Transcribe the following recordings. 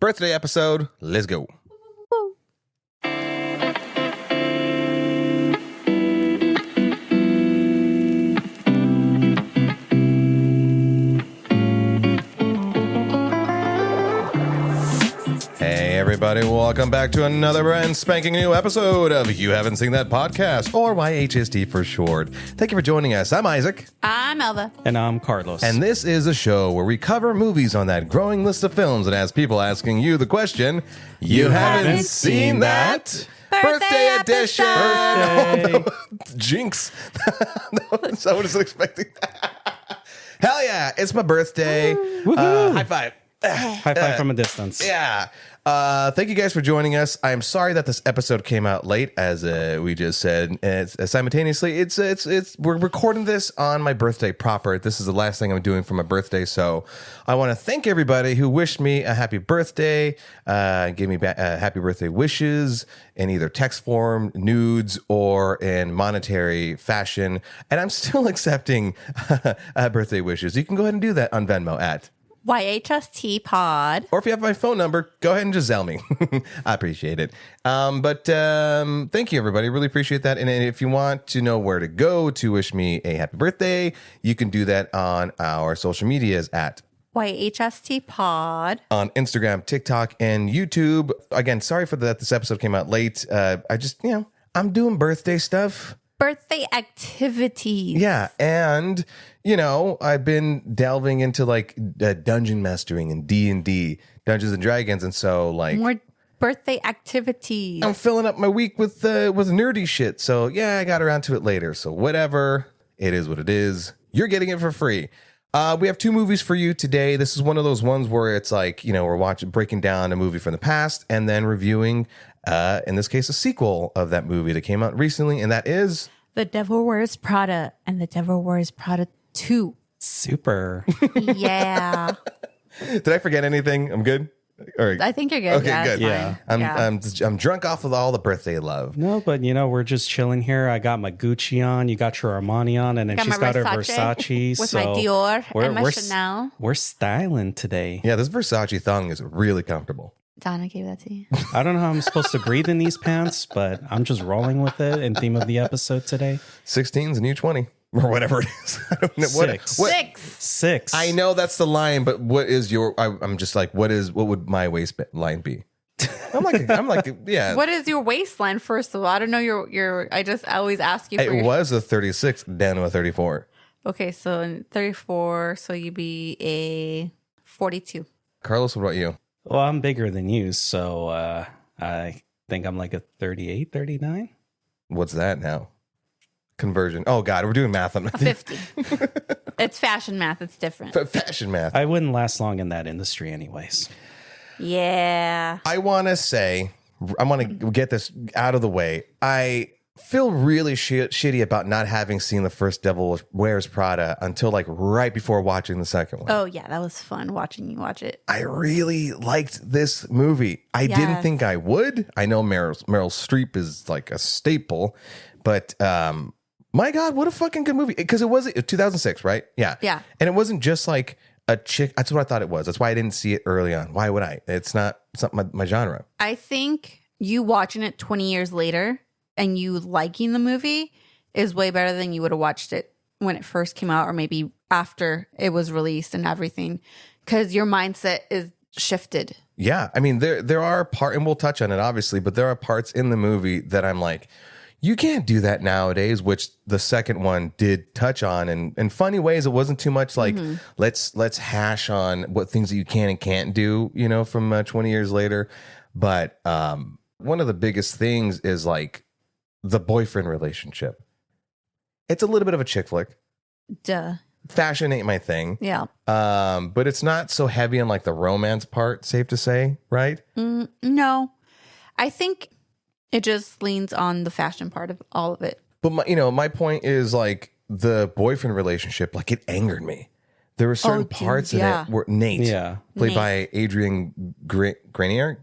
birthday episode. Let's go. Hey everybody, welcome back to another brand spanking new episode of You Haven't Seen That Podcast, or YHST for short. Thank you for joining us. I'm Isaac. I'm Elva. And I'm Carlos. And this is a show where we cover movies on that growing list of films and has people asking you the question, you haven't seen that? Birthday edition! Birthday. Oh, no. Jinx. No, I wasn't expecting that. Hell yeah, it's my birthday. High five. High five from a distance. Yeah. Thank you guys for joining us. I'm sorry that this episode came out late, as we just said. Simultaneously, we're recording this on my birthday proper. This is the last thing I'm doing for my birthday, so I want to thank everybody who wished me a happy birthday, gave me happy birthday wishes in either text form, nudes, or in monetary fashion. And I'm still accepting birthday wishes. You can go ahead and do that on Venmo at YHST Pod. or if you have my phone number, go ahead and just Zelle me. I appreciate it. But thank you, everybody. Really appreciate that. And if you want to know where to go to wish me a happy birthday, you can do that on our social medias at YHST Pod. on Instagram, TikTok, and YouTube. Again, sorry for that this episode came out late. I just, I'm doing birthday stuff. Birthday activities. Yeah, and I've been delving into like dungeon mastering and D&D, Dungeons and Dragons, and so like More birthday activities. I'm filling up my week with nerdy shit. So yeah, I got around to it later. So whatever, it is what it is. You're getting it for free. We have two movies for you today. This is one of those ones where it's like, we're breaking down a movie from the past and then reviewing, in this case, a sequel of that movie that came out recently, and that is The Devil Wears Prada and The Devil Wears Prada 2. Super. Yeah. Did I forget anything? I'm good. Or, I think you're good. Okay, yeah, good. it's Yeah. fine. I'm drunk off of all the birthday love. No, but we're just chilling here. I got my Gucci on. You got your Armani on, and then Got she's my got her Versace Versace. with so my Dior and my we're Chanel. We're styling today. Yeah, this Versace thong is really comfortable. Donna gave that to you. I don't know how I'm supposed to breathe in these pants, but I'm just rolling with it in theme of the episode today. 16's a new 20 or whatever it is. I don't know. Six. Six. I know that's the line, but what is your? I'm just like, what would my waistline be? I'm like, yeah. What is your waistline, first of all? I don't know your I just always ask you for It was a 36 down to a 34. Okay, so in 34, so you'd be a 42. Carlos, what about you? Well, I'm bigger than you, so I think I'm like a 38, 39. What's that now? Conversion. Oh God, we're doing math on A 50. It's fashion math. It's different. fashion math. I wouldn't last long in that industry anyways. Yeah. I want to get this out of the way. I feel really shitty about not having seen the first Devil Wears Prada until like right before watching the second one. Oh, yeah. That was fun watching you watch it. I really liked this movie. I didn't Yes. think I would. I know Meryl Streep is like a staple, but my God, what a fucking good movie. Because it was 2006, right? Yeah. Yeah. And it wasn't just like a chick. That's what I thought it was. That's why I didn't see it early on. Why would I? It's not my genre. I think you watching it 20 years later and you liking the movie is way better than you would have watched it when it first came out or maybe after it was released and everything. Because your mindset is shifted. Yeah. I mean, there are parts, and we'll touch on it obviously, but there are parts in the movie that I'm like, you can't do that nowadays, which the second one did touch on. And in funny ways, it wasn't too much like, let's hash on what things that you can and can't do, from 20 years later. But one of the biggest things is like the boyfriend relationship. It's a little bit of a chick flick. Duh. Fashion ain't my thing. Yeah. But it's not so heavy on like the romance part, safe to say, right? No. I think it just leans on the fashion part of all of it. But my point is like the boyfriend relationship, like it angered me. There were certain parts in it where Nate, played Nate. by Adrian Grenier.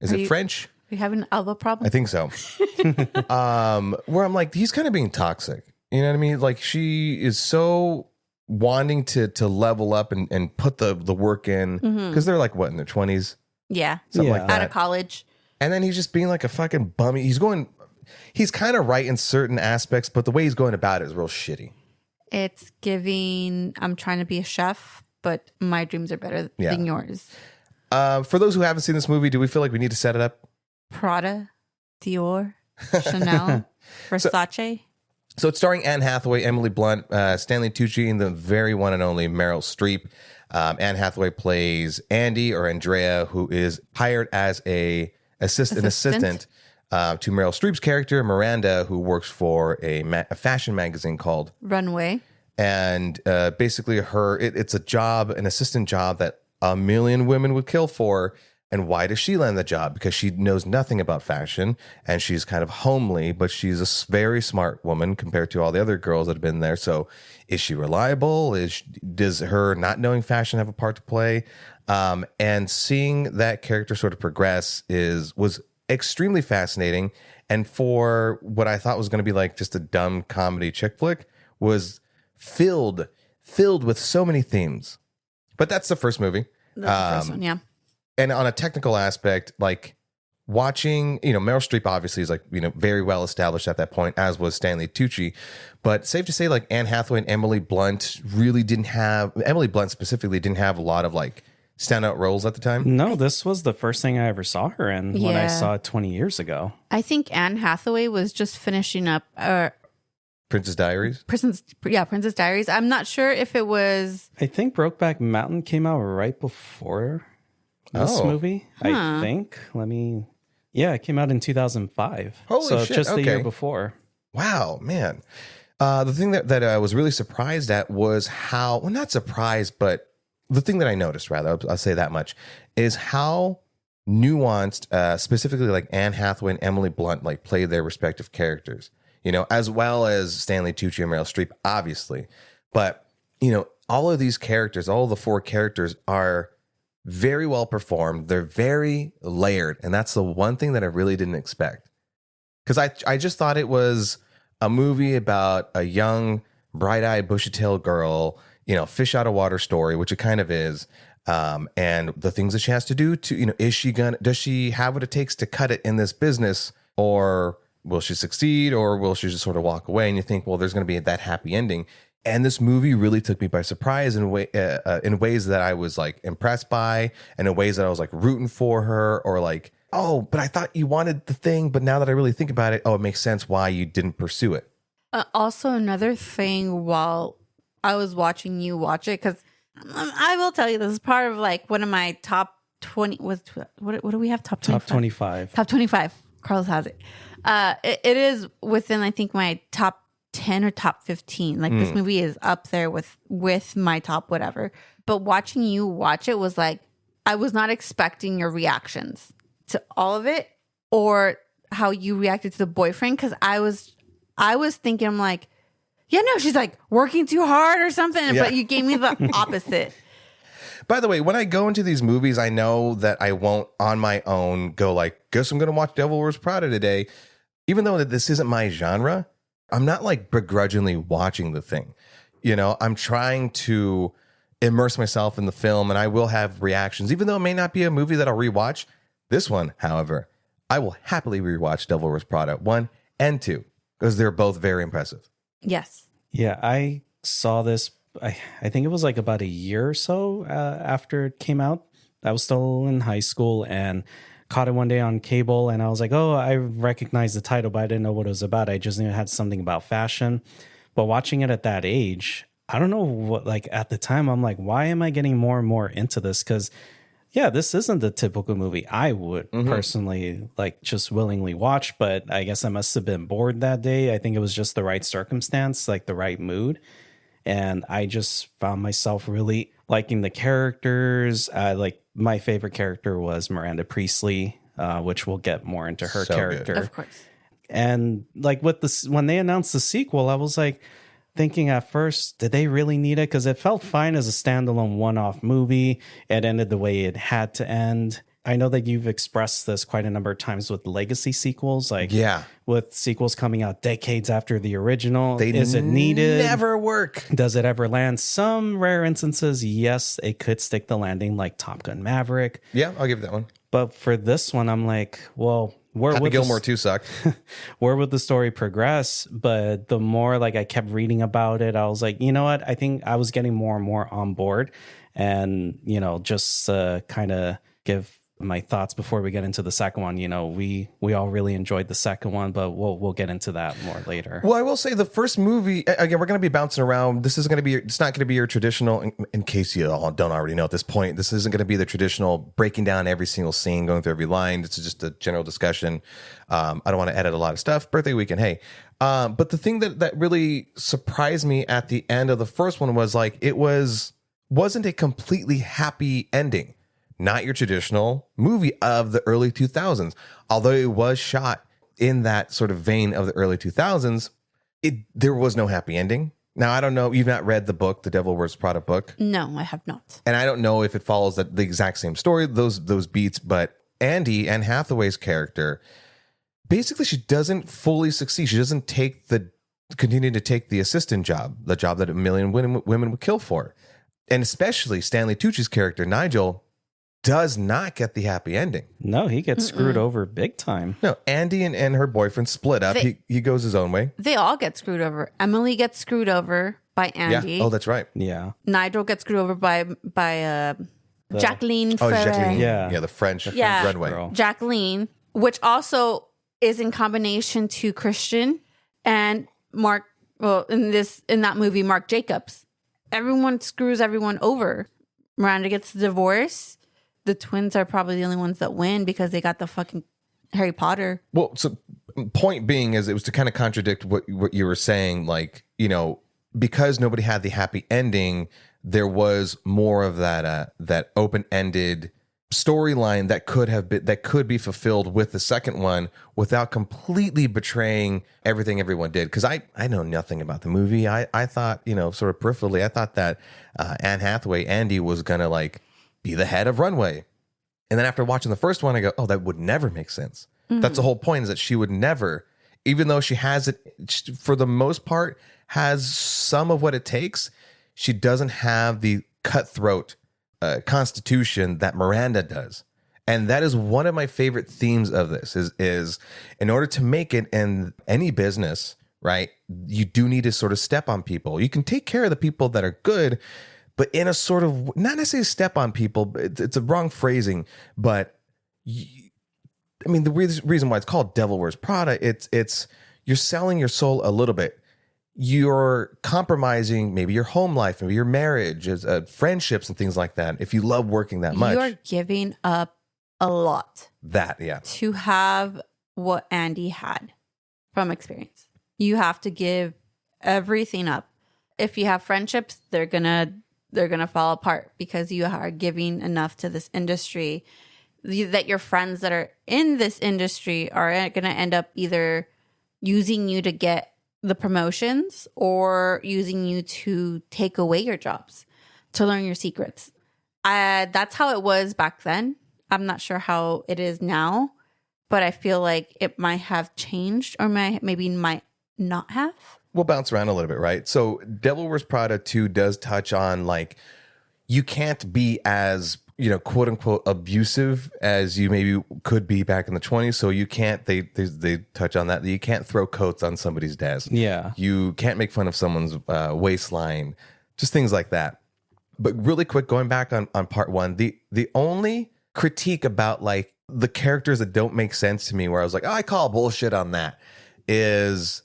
Is it French? Are you having an elbow problem? I think so. Where I'm like, he's kind of being toxic. You know what I mean? Like she is so wanting to level up and put the work in because they're like what in their 20s, Yeah. something like Out that. of college. And then he's just being like a fucking bummy. He's kind of right in certain aspects, but the way he's going about it is real shitty. It's giving, I'm trying to be a chef, but my dreams are better than yours. For those who haven't seen this movie, do we feel like we need to set it up? Prada, Dior, Chanel, Versace. So it's starring Anne Hathaway, Emily Blunt, Stanley Tucci, and the very one and only Meryl Streep. Anne Hathaway plays Andy or Andrea, who is hired as an assistant to Meryl Streep's character, Miranda, who works for a fashion magazine called Runway. And basically it's a job, an assistant job that a million women would kill for. And why does she land the job? Because she knows nothing about fashion and she's kind of homely, but she's a very smart woman compared to all the other girls that have been there. So is she reliable? Does her not knowing fashion have a part to play? And seeing that character sort of progress was extremely fascinating. And for what I thought was going to be like just a dumb comedy chick flick was filled with so many themes. But that's the first movie. That's the first one, yeah. And on a technical aspect, like watching, Meryl Streep obviously is like, very well established at that point, as was Stanley Tucci. But safe to say, like Anne Hathaway and Emily Blunt specifically didn't have a lot of like standout roles at the time. No, this was the first thing I ever saw her in when I saw it 20 years ago. I think Anne Hathaway was just finishing up Princess Diaries? Princess Diaries. I'm not sure if it was... I think Brokeback Mountain came out right before this movie, I think. It came out in 2005. Holy shit, just the year before. Wow, man. The thing that I was really surprised at was how, well, not surprised, but the thing that I noticed, rather, I'll say that much, is how nuanced, specifically like Anne Hathaway and Emily Blunt, like play their respective characters, as well as Stanley Tucci and Meryl Streep, obviously. But, all of these characters, all of the four characters are very well performed. They're very layered. And that's the one thing that I really didn't expect. Because I just thought it was a movie about a young, bright-eyed, bushy-tailed girl, fish out of water story, which it kind of is. And the things that she has to do to, does she have what it takes to cut it in this business? Or will she succeed? Or will she just sort of walk away? And you think, well, there's going to be that happy ending. And this movie really took me by surprise in ways that I was like impressed by, and in ways that I was like rooting for her, or like, oh, but I thought you wanted the thing, but now that I really think about it, it makes sense why you didn't pursue it. Also, another thing while I was watching you watch it, because I will tell you, this is part of like one of my top 20. What do we have? Top 25? Top 25. Top 25. Carlos has it. It is within, I think, my top 10 or top 15. Like this movie is up there with my top whatever. But watching you watch it was like, I was not expecting your reactions to all of it, or how you reacted to the boyfriend. Because I was thinking, I'm like, yeah, no, she's like working too hard or something. Yeah. But you gave me the opposite. By the way, when I go into these movies, I know that I won't on my own go like, guess I'm going to watch Devil Wears Prada today. Even though that this isn't my genre, I'm not like begrudgingly watching the thing. I'm trying to immerse myself in the film, and I will have reactions, even though it may not be a movie that I'll rewatch. This one, however, I will happily rewatch Devil Wears Prada 1 and 2 because they're both very impressive. Yes. Yeah, I saw this, I think it was like about a year or so after it came out. I was still in high school and caught it one day on cable, and I was like, oh, I recognize the title, but I didn't know what it was about. I just knew it had something about fashion. But watching it at that age, I don't know what, like at the time, I'm like, why am I getting more and more into this? Because, yeah, this isn't the typical movie I would personally like just willingly watch, but I guess I must have been bored that day. I think it was just the right circumstance, like the right mood. And I just found myself really liking the characters. Like my favorite character was Miranda Priestley, which we'll get more into her character. Good. Of course. And like with this, when they announced the sequel, I was like thinking at first, did they really need it? Because it felt fine as a standalone one-off movie. It ended the way it had to end. I know that you've expressed this quite a number of times with legacy sequels, like Yeah. with sequels coming out decades after the original. They Is it needed? never work. Does it ever land? Some rare instances, yes, it could stick the landing, like Top Gun Maverick. Yeah, I'll give you that one. But for this one, I'm like, well, where Happy would Gilmore 2 sucked. where would the story progress? But the more like I kept reading about it, I was like, you know what? I think I was getting more and more on board, and just kind of give my thoughts before we get into the second one. We all really enjoyed the second one, but we'll get into that more later. Well, I will say the first movie, again, we're going to be bouncing around. This isn't going to be, it's not going to be your traditional, in case you all don't already know at this point, this isn't going to be the traditional breaking down every single scene, going through every line. This is just a general discussion. I don't want to edit a lot of stuff. Birthday weekend, hey. But the thing that really surprised me at the end of the first one was like, wasn't a completely happy ending. Not your traditional movie of the early 2000s. Although it was shot in that sort of vein of the early 2000s, there was no happy ending. Now, I don't know. You've not read the book, The Devil Wears Prada book. No, I have not. And I don't know if it follows the exact same story, those beats. But Anne Hathaway's character, basically, she doesn't fully succeed. She doesn't continue to take the assistant job, the job that a million women would kill for. And especially Stanley Tucci's character, Nigel, does not get the happy ending. No, he gets screwed over big time. No, Andy and her boyfriend split up. He goes his own way. They all get screwed over. Emily gets screwed over by Andy. Yeah. Oh, that's right. Yeah. Nigel gets screwed over by Jacqueline. Oh, Jacqueline. Yeah. Yeah, the French Yeah. runway. Girl. Jacqueline, which also is in combination to Christian and Mark. Well, in that movie, Mark Jacobs. Everyone screws everyone over. Miranda gets the divorce. The twins are probably the only ones that win because they got the fucking Harry Potter. Well, so point being is it was to kind of contradict what you were saying, like, because nobody had the happy ending, there was more of that open-ended storyline that could be fulfilled with the second one without completely betraying everything everyone did. Because I know nothing about the movie. I thought, sort of peripherally, I thought that Anne Hathaway, Andy, was gonna like be the head of Runway. And then after watching the first one, I go, oh, that would never make sense. Mm-hmm. That's the whole point, is that she would never, even though she has it, for the most part, has some of what it takes, she doesn't have the cutthroat constitution that Miranda does. And that is one of my favorite themes of this is in order to make it in any business, right, you do need to sort of step on people. You can take care of the people that are good, but in a sort of, not necessarily step on people, it's a wrong phrasing, but the reason why it's called Devil Wears Prada, it's you're selling your soul a little bit. You're compromising maybe your home life, maybe your marriage, friendships and things like that. If you love working that much. You're giving up a lot. That, yeah. To have what Andy had from experience. You have to give everything up. If you have friendships, they're gonna fall apart because you are giving enough to this industry that your friends that are in this industry are going to end up either using you to get the promotions or using you to take away your jobs, to learn your secrets. That's how it was back then. I'm not sure how it is now, but I feel like it might have changed or maybe might not have. We'll bounce around a little bit, right? So Devil Wears Prada 2 does touch on, like, you can't be as, quote unquote abusive as you maybe could be back in the 20s. So you can't, they touch on that. You can't throw coats on somebody's desk. Yeah. You can't make fun of someone's waistline, just things like that. But really quick, going back on part one, the only critique about like the characters that don't make sense to me, where I was like, oh, I call bullshit on that, is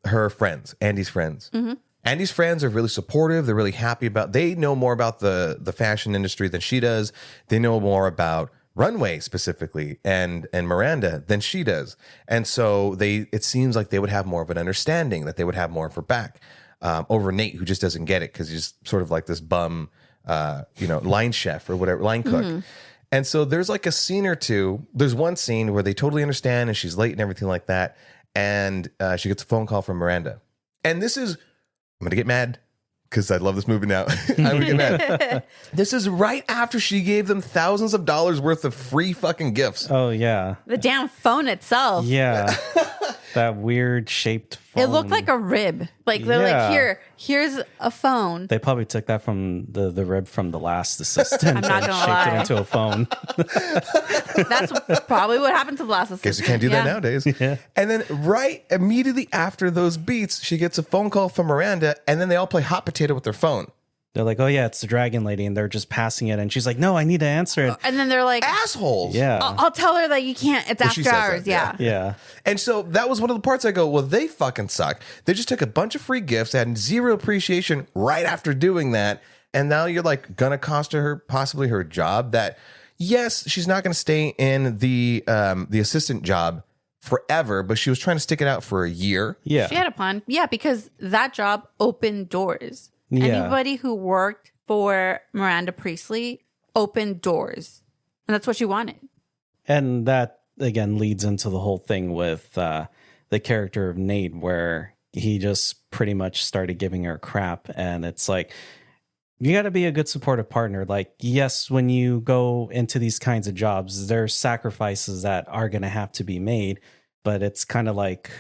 her friends, Andy's friends. Mm-hmm. Andy's friends are really supportive. They're really happy they know more about the fashion industry than she does. They know more about Runway specifically and Miranda than she does. And so it seems like they would have more of an understanding, that they would have more of her back over Nate, who just doesn't get it because he's sort of like this bum, line chef or whatever, line cook. Mm-hmm. And so there's like a scene or two. There's one scene where they totally understand and she's late and everything like that. And she gets a phone call from Miranda. And this is, I'm going to get mad because I love this movie now. I would get mad. This is right after she gave them thousands of dollars worth of free fucking gifts. Oh yeah. The damn phone itself. Yeah. That weird shaped phone. It looked like a rib. Like they're like, here's a phone. They probably took that from the rib from the last assistant. I'm not and gonna shaped lie. it into a phone. That's probably what happened to the last assistant. Guess you can't do that nowadays. Yeah. And then right immediately after those beats, she gets a phone call from Miranda, and then they all play hot potato with their phone. They're like, oh yeah, it's the dragon lady, and they're just passing it, and she's like, no, I need to answer it. And then they're like, Assholes. Yeah. I'll tell her that you can't. It's Well, she after says hours. that, yeah. Yeah. And so that was one of the parts I go, well, they fucking suck. They just took a bunch of free gifts, had zero appreciation right after doing that. And now you're like gonna cost her possibly her job that, yes, she's not gonna stay in the assistant job forever, but she was trying to stick it out for a year. Yeah. She had a plan. Yeah, because that job opened doors. Yeah. Anybody who worked for Miranda Priestley opened doors. And that's what she wanted. And that, again, leads into the whole thing with the character of Nate, where he just pretty much started giving her crap. And it's like, you got to be a good supportive partner. Like, yes, when you go into these kinds of jobs, there's sacrifices that are going to have to be made. But it's kind of like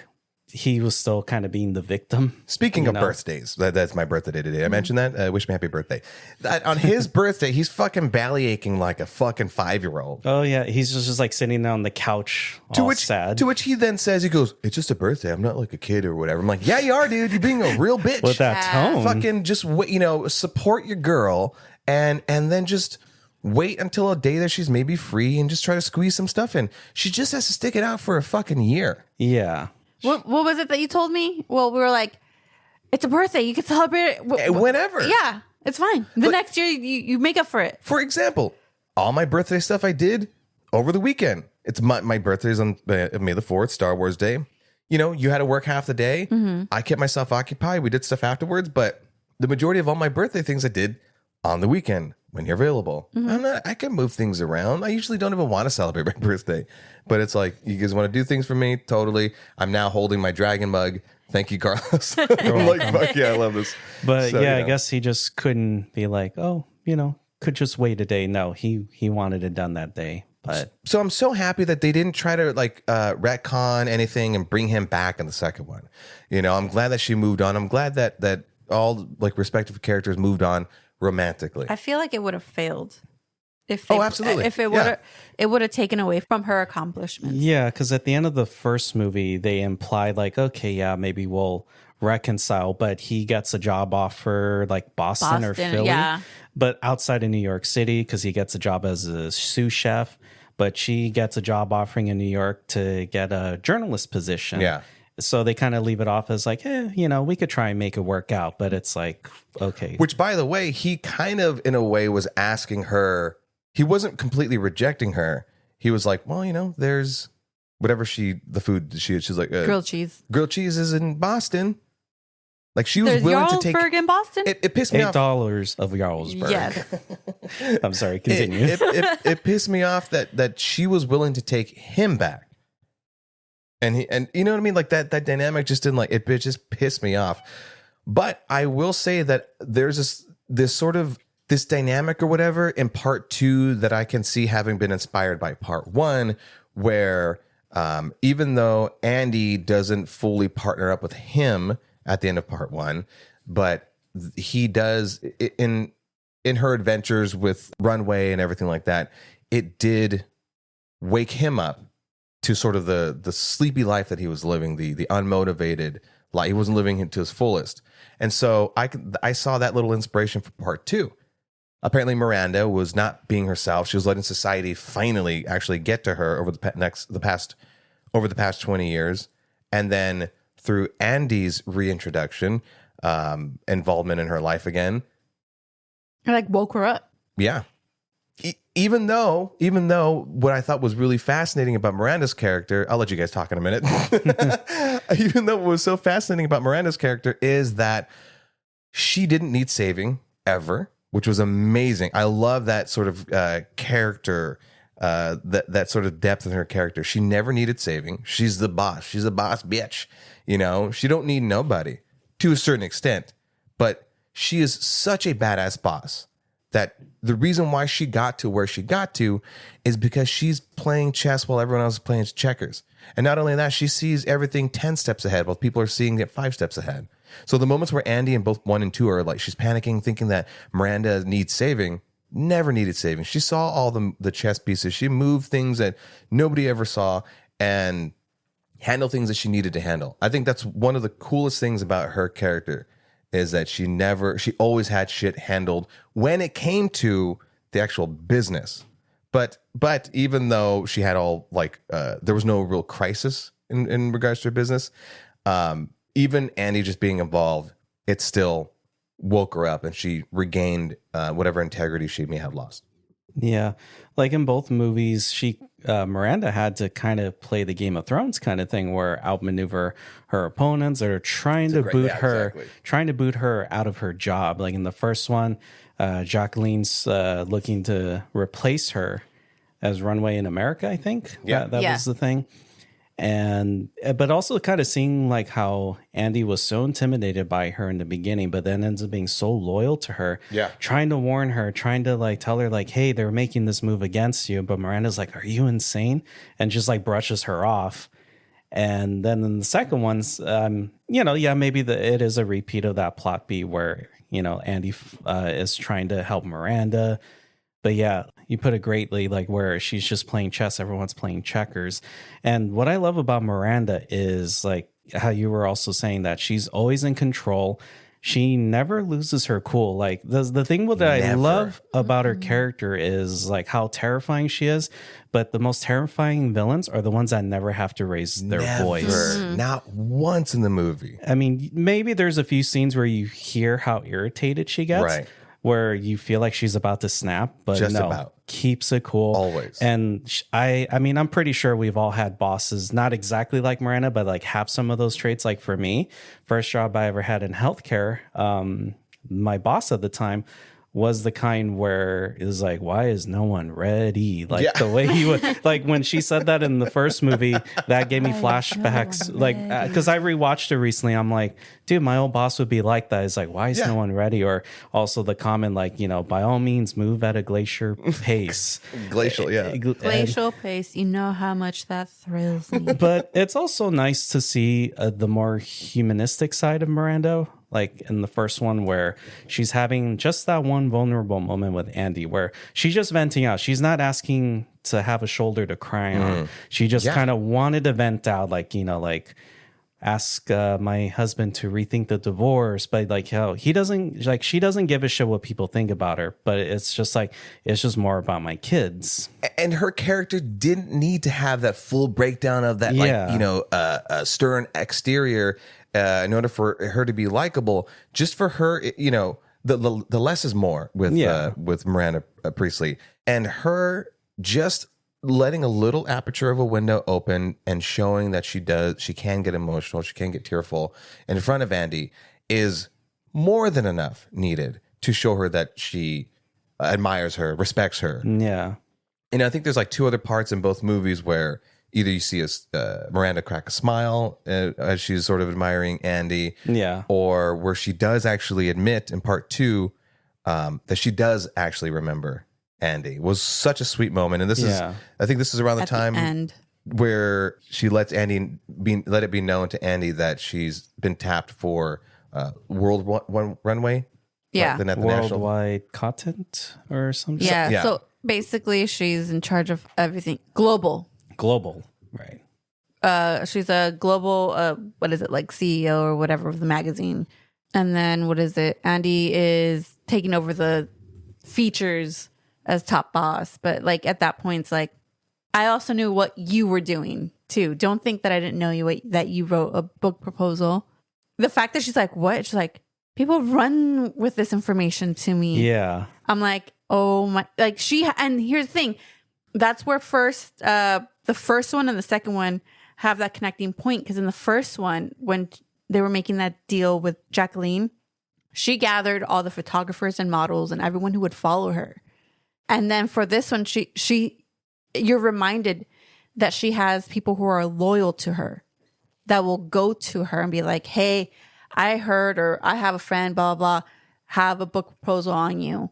he was still kind of being the victim. Speaking of birthdays, that's my birthday today. I mentioned that. Wish me happy birthday. On his birthday, he's fucking belly aching like a fucking 5-year-old. Oh, yeah. He's just like sitting on the couch all sad. To which he then says, he goes, it's just a birthday. I'm not like a kid or whatever. I'm like, yeah, you are, dude. You're being a real bitch. With that tone. Fucking just, support your girl and then just wait until a day that she's maybe free and just try to squeeze some stuff in. She just has to stick it out for a fucking year. Yeah. What was it that you told me? Well, we were like, it's a birthday. You can celebrate it Whenever. Yeah, it's fine. Next year, you make up for it. For example, all my birthday stuff I did over the weekend. It's my birthday's on May the 4th, Star Wars Day. You had to work half the day. Mm-hmm. I kept myself occupied. We did stuff afterwards, but the majority of all my birthday things I did on the weekend when you're available. Mm-hmm. I can move things around. I usually don't even want to celebrate my birthday, but it's like, you guys want to do things for me? Totally. I'm now holding my dragon mug. Thank you, Carlos. I'm like, fuck yeah, I love this. But So, I guess he just couldn't be like, oh, could just wait a day. No, he wanted it done that day. But So I'm so happy that they didn't try to retcon anything and bring him back in the second one. I'm glad that she moved on. I'm glad that all respective characters moved on romantically. I feel like it would have failed. Absolutely. If it would it would have taken away from her accomplishments. yeah, because at the end of the first movie, they implied like, okay, yeah, maybe we'll reconcile, but he gets a job offer like Boston or Philly, yeah. but outside of New York City because he gets a job as a sous chef. But she gets a job offering in New York to get a journalist position. Yeah. So they kind of leave it off as like, we could try and make it work out. But it's like, okay. Which, by the way, he kind of, in a way, was asking her. He wasn't completely rejecting her. He was like, well, there's whatever the food she's like, Grilled cheese. Grilled cheese is in Boston. Like she was There's willing to take. Jarlsberg in Boston? It pissed me off. $8 of Jarlsberg. Yes. I'm sorry, continue. It pissed me off that she was willing to take him back. And you know what I mean? Like that dynamic just didn't it just pissed me off. But I will say that there's this dynamic or whatever in part 2 that I can see having been inspired by part 1, where even though Andy doesn't fully partner up with him at the end of part 1, but he does in her adventures with Runway and everything like that, it did wake him up to sort of the sleepy life that he was living, the unmotivated life. He wasn't living it to his fullest. And so I saw that little inspiration for part 2. Apparently Miranda was not being herself. She was letting society finally actually get to her over the past 20 years. And then through Andy's reintroduction, involvement in her life again. It woke her up. Yeah. Even though what I thought was really fascinating about Miranda's character, I'll let you guys talk in a minute. Even though what was so fascinating about Miranda's character is that she didn't need saving ever, which was amazing. I love that sort of character, that sort of depth in her character. She never needed saving. She's the boss. She's a boss bitch. She don't need nobody to a certain extent, but she is such a badass boss that the reason why she got to where she got to is because she's playing chess while everyone else is playing checkers. And not only that, she sees everything 10 steps ahead while people are seeing it 5 steps ahead. So the moments where Andy and both 1 and 2 are like, she's panicking, thinking that Miranda needs saving, never needed saving. She saw all the chess pieces. She moved things that nobody ever saw and handled things that she needed to handle. I think that's one of the coolest things about her character is that she always had shit handled when it came to the actual business. But even though she had all there was no real crisis in regards to her business, even Andy just being involved, it still woke her up and she regained whatever integrity she may have lost. Yeah, like in both movies, Miranda had to kind of play the Game of Thrones kind of thing, where outmaneuver her opponents or trying to boot her out of her job. Like in the first one, Jacqueline's looking to replace her as Runway in America. I think that was the thing. But also kind of seeing like how Andy was so intimidated by her in the beginning, but then ends up being so loyal to her, trying to warn her, trying to like tell her like, hey, they're making this move against you. But Miranda's like, are you insane? And just like brushes her off. And then in the second one's, maybe it is a repeat of that plot beat where, Andy is trying to help Miranda. But yeah, you put it greatly, like where she's just playing chess, everyone's playing checkers. And what I love about Miranda is like how you were also saying that she's always in control. She never loses her cool. Like the thing that I love about her character is like how terrifying she is. But the most terrifying villains are the ones that never have to raise their voice. Not once in the movie. I mean, maybe there's a few scenes where you hear how irritated she gets. Right. Where you feel like she's about to snap, but keeps it cool. Always. And I mean, I'm pretty sure we've all had bosses, not exactly like Miranda, but like have some of those traits. Like for me, first job I ever had in healthcare, my boss at the time was the kind where it was like, why is no one ready? Like the way he would, like when she said that in the first movie, that gave me flashbacks. Like, because I rewatched it recently. I'm like, dude, my old boss would be like that. It's like, why is no one ready? Or also the comment, like, by all means, move at a glacier pace. Glacial pace. You know how much that thrills me. But it's also nice to see the more humanistic side of Miranda. Like in the first one where she's having just that one vulnerable moment with Andy where she's just venting out. She's not asking to have a shoulder to cry on. She just kind of wanted to vent out, like, ask my husband to rethink the divorce. But like how she doesn't give a shit what people think about her. But it's just like, it's just more about my kids. And her character didn't need to have that full breakdown of that, stern exterior in order for her to be likable. Just for her, the less is more with Miranda Priestley, and her just letting a little aperture of a window open and showing that she can get emotional, she can get tearful in front of Andy is more than enough needed to show her that she admires her, respects her. Yeah. And I think there's like 2 other parts in both movies where either you see Miranda crack a smile as she's sort of admiring Andy, or where she does actually admit in part 2 that she does actually remember Andy. It was such a sweet moment, and I think this is around the time where she lets let it be known to Andy that she's been tapped for runway, worldwide content or something. So basically, she's in charge of everything global, right? She's a global like CEO or whatever of the magazine. And then Andy is taking over the features as top boss. But like at that point, it's like, I also knew what you were doing too. Don't think that I didn't know that you wrote a book proposal. The fact that she's like, what? She's like, people run with this information to me. Yeah. I'm like, oh my, like and here's the thing. That's where the first one and the second one have that connecting point. Because in the first one, when they were making that deal with Jacqueline, she gathered all the photographers and models and everyone who would follow her. And then for this one, you're reminded that she has people who are loyal to her that will go to her and be like, hey, I heard, or I have a friend, blah, blah, blah, have a book proposal on you.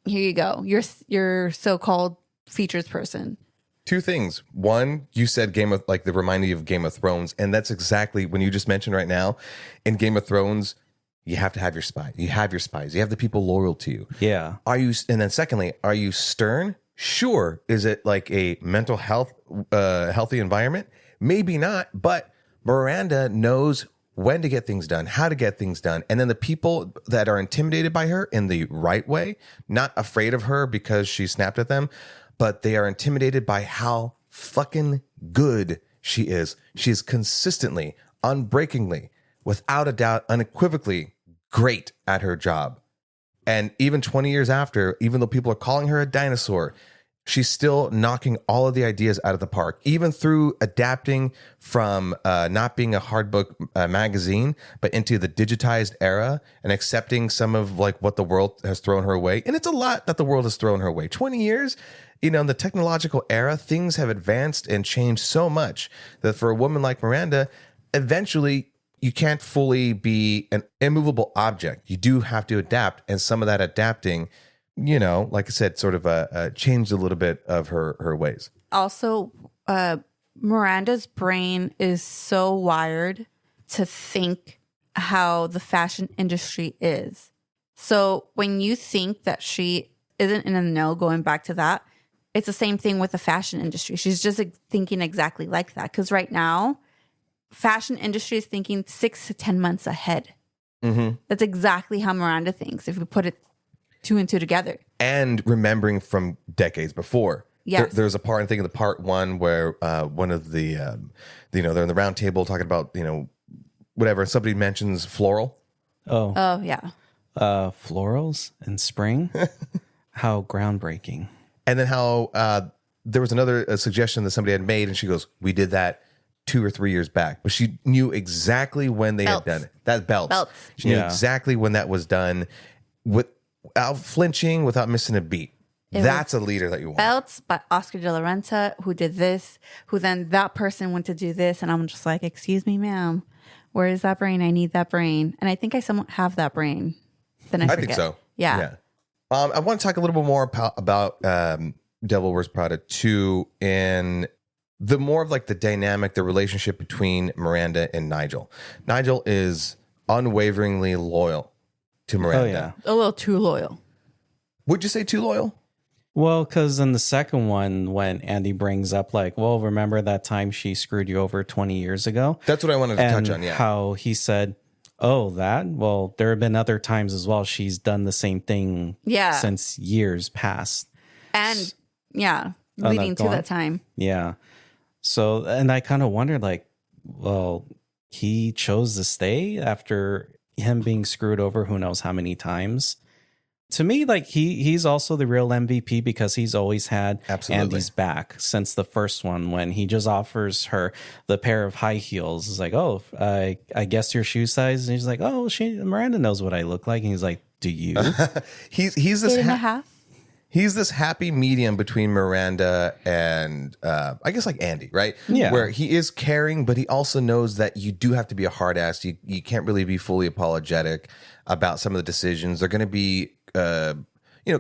Here you go. Your so-called features person. Two things. One, you said the reminding of Game of Thrones, and that's exactly when you just mentioned right now. In Game of Thrones, you have to have your spies. You have your spies. You have the people loyal to you. Yeah. And then secondly, are you stern? Sure. Is it like a mental health, healthy environment? Maybe not, but Miranda knows when to get things done, how to get things done. And then the people that are intimidated by her in the right way, not afraid of her because she snapped at them, but they are intimidated by how fucking good she is. She is consistently, unbreakingly, without a doubt, unequivocally great at her job. And even 20 years after, even though people are calling her a dinosaur, she's still knocking all of the ideas out of the park, even through adapting from not being a hard book magazine, but into the digitized era and accepting some of like what the world has thrown her way. And it's a lot that the world has thrown her way. 20 years, in the technological era, things have advanced and changed so much that for a woman like Miranda, eventually you can't fully be an immovable object. You do have to adapt. And some of that adapting, like I said, sort of changed a little bit of her ways. Also, Miranda's brain is so wired to think how the fashion industry is. So when you think that she isn't in the know, going back to that, it's the same thing with the fashion industry. She's just thinking exactly like that. Because right now, fashion industry is thinking 6 to 10 months ahead. Mm-hmm. That's exactly how Miranda thinks if we put it 2 and 2 together. And remembering from decades before. Yes. There's a part, I think, in the part 1 where one of the, they're in the round table talking about, whatever. Somebody mentions floral. Oh, yeah. Florals in spring. How groundbreaking. And then how there was another suggestion that somebody had made, and she goes, "We did that 2 or 3 years back," but she knew exactly when they had done it. That belts. She knew exactly when that was done, without flinching, without missing a beat. That's a leader that you want. Belts by Oscar de la Renta, who did this, who then that person went to do this, and I'm just like, "Excuse me, ma'am, where is that brain? I need that brain." And I think I somewhat have that brain. Then I forget. think so. Yeah. I want to talk a little bit more about Devil Wears Prada 2 in the more of like the dynamic, the relationship between Miranda and Nigel. Nigel is unwaveringly loyal to Miranda. A little too loyal. Would you say too loyal? Well, because in the second one, when Andy brings up like, well, remember that time she screwed you over 20 years ago? That's what I wanted to touch on, yeah. How he said, oh, that? Well, there have been other times as well. She's done the same thing since years past. And leading to that time. Yeah. So, and I kind of wondered like, well, he chose to stay after him being screwed over who knows how many times. To me, like he's also the real MVP because he's always had Andy's back since the first one when he just offers her the pair of high heels. It's like, oh, I guess your shoe size. And he's like, oh, Miranda knows what I look like. And he's like, do you? he's this 8.5. He's this happy medium between Miranda and I guess like Andy, right? Yeah. Where he is caring, but he also knows that you do have to be a hard ass. You can't really be fully apologetic about some of the decisions. They're going to be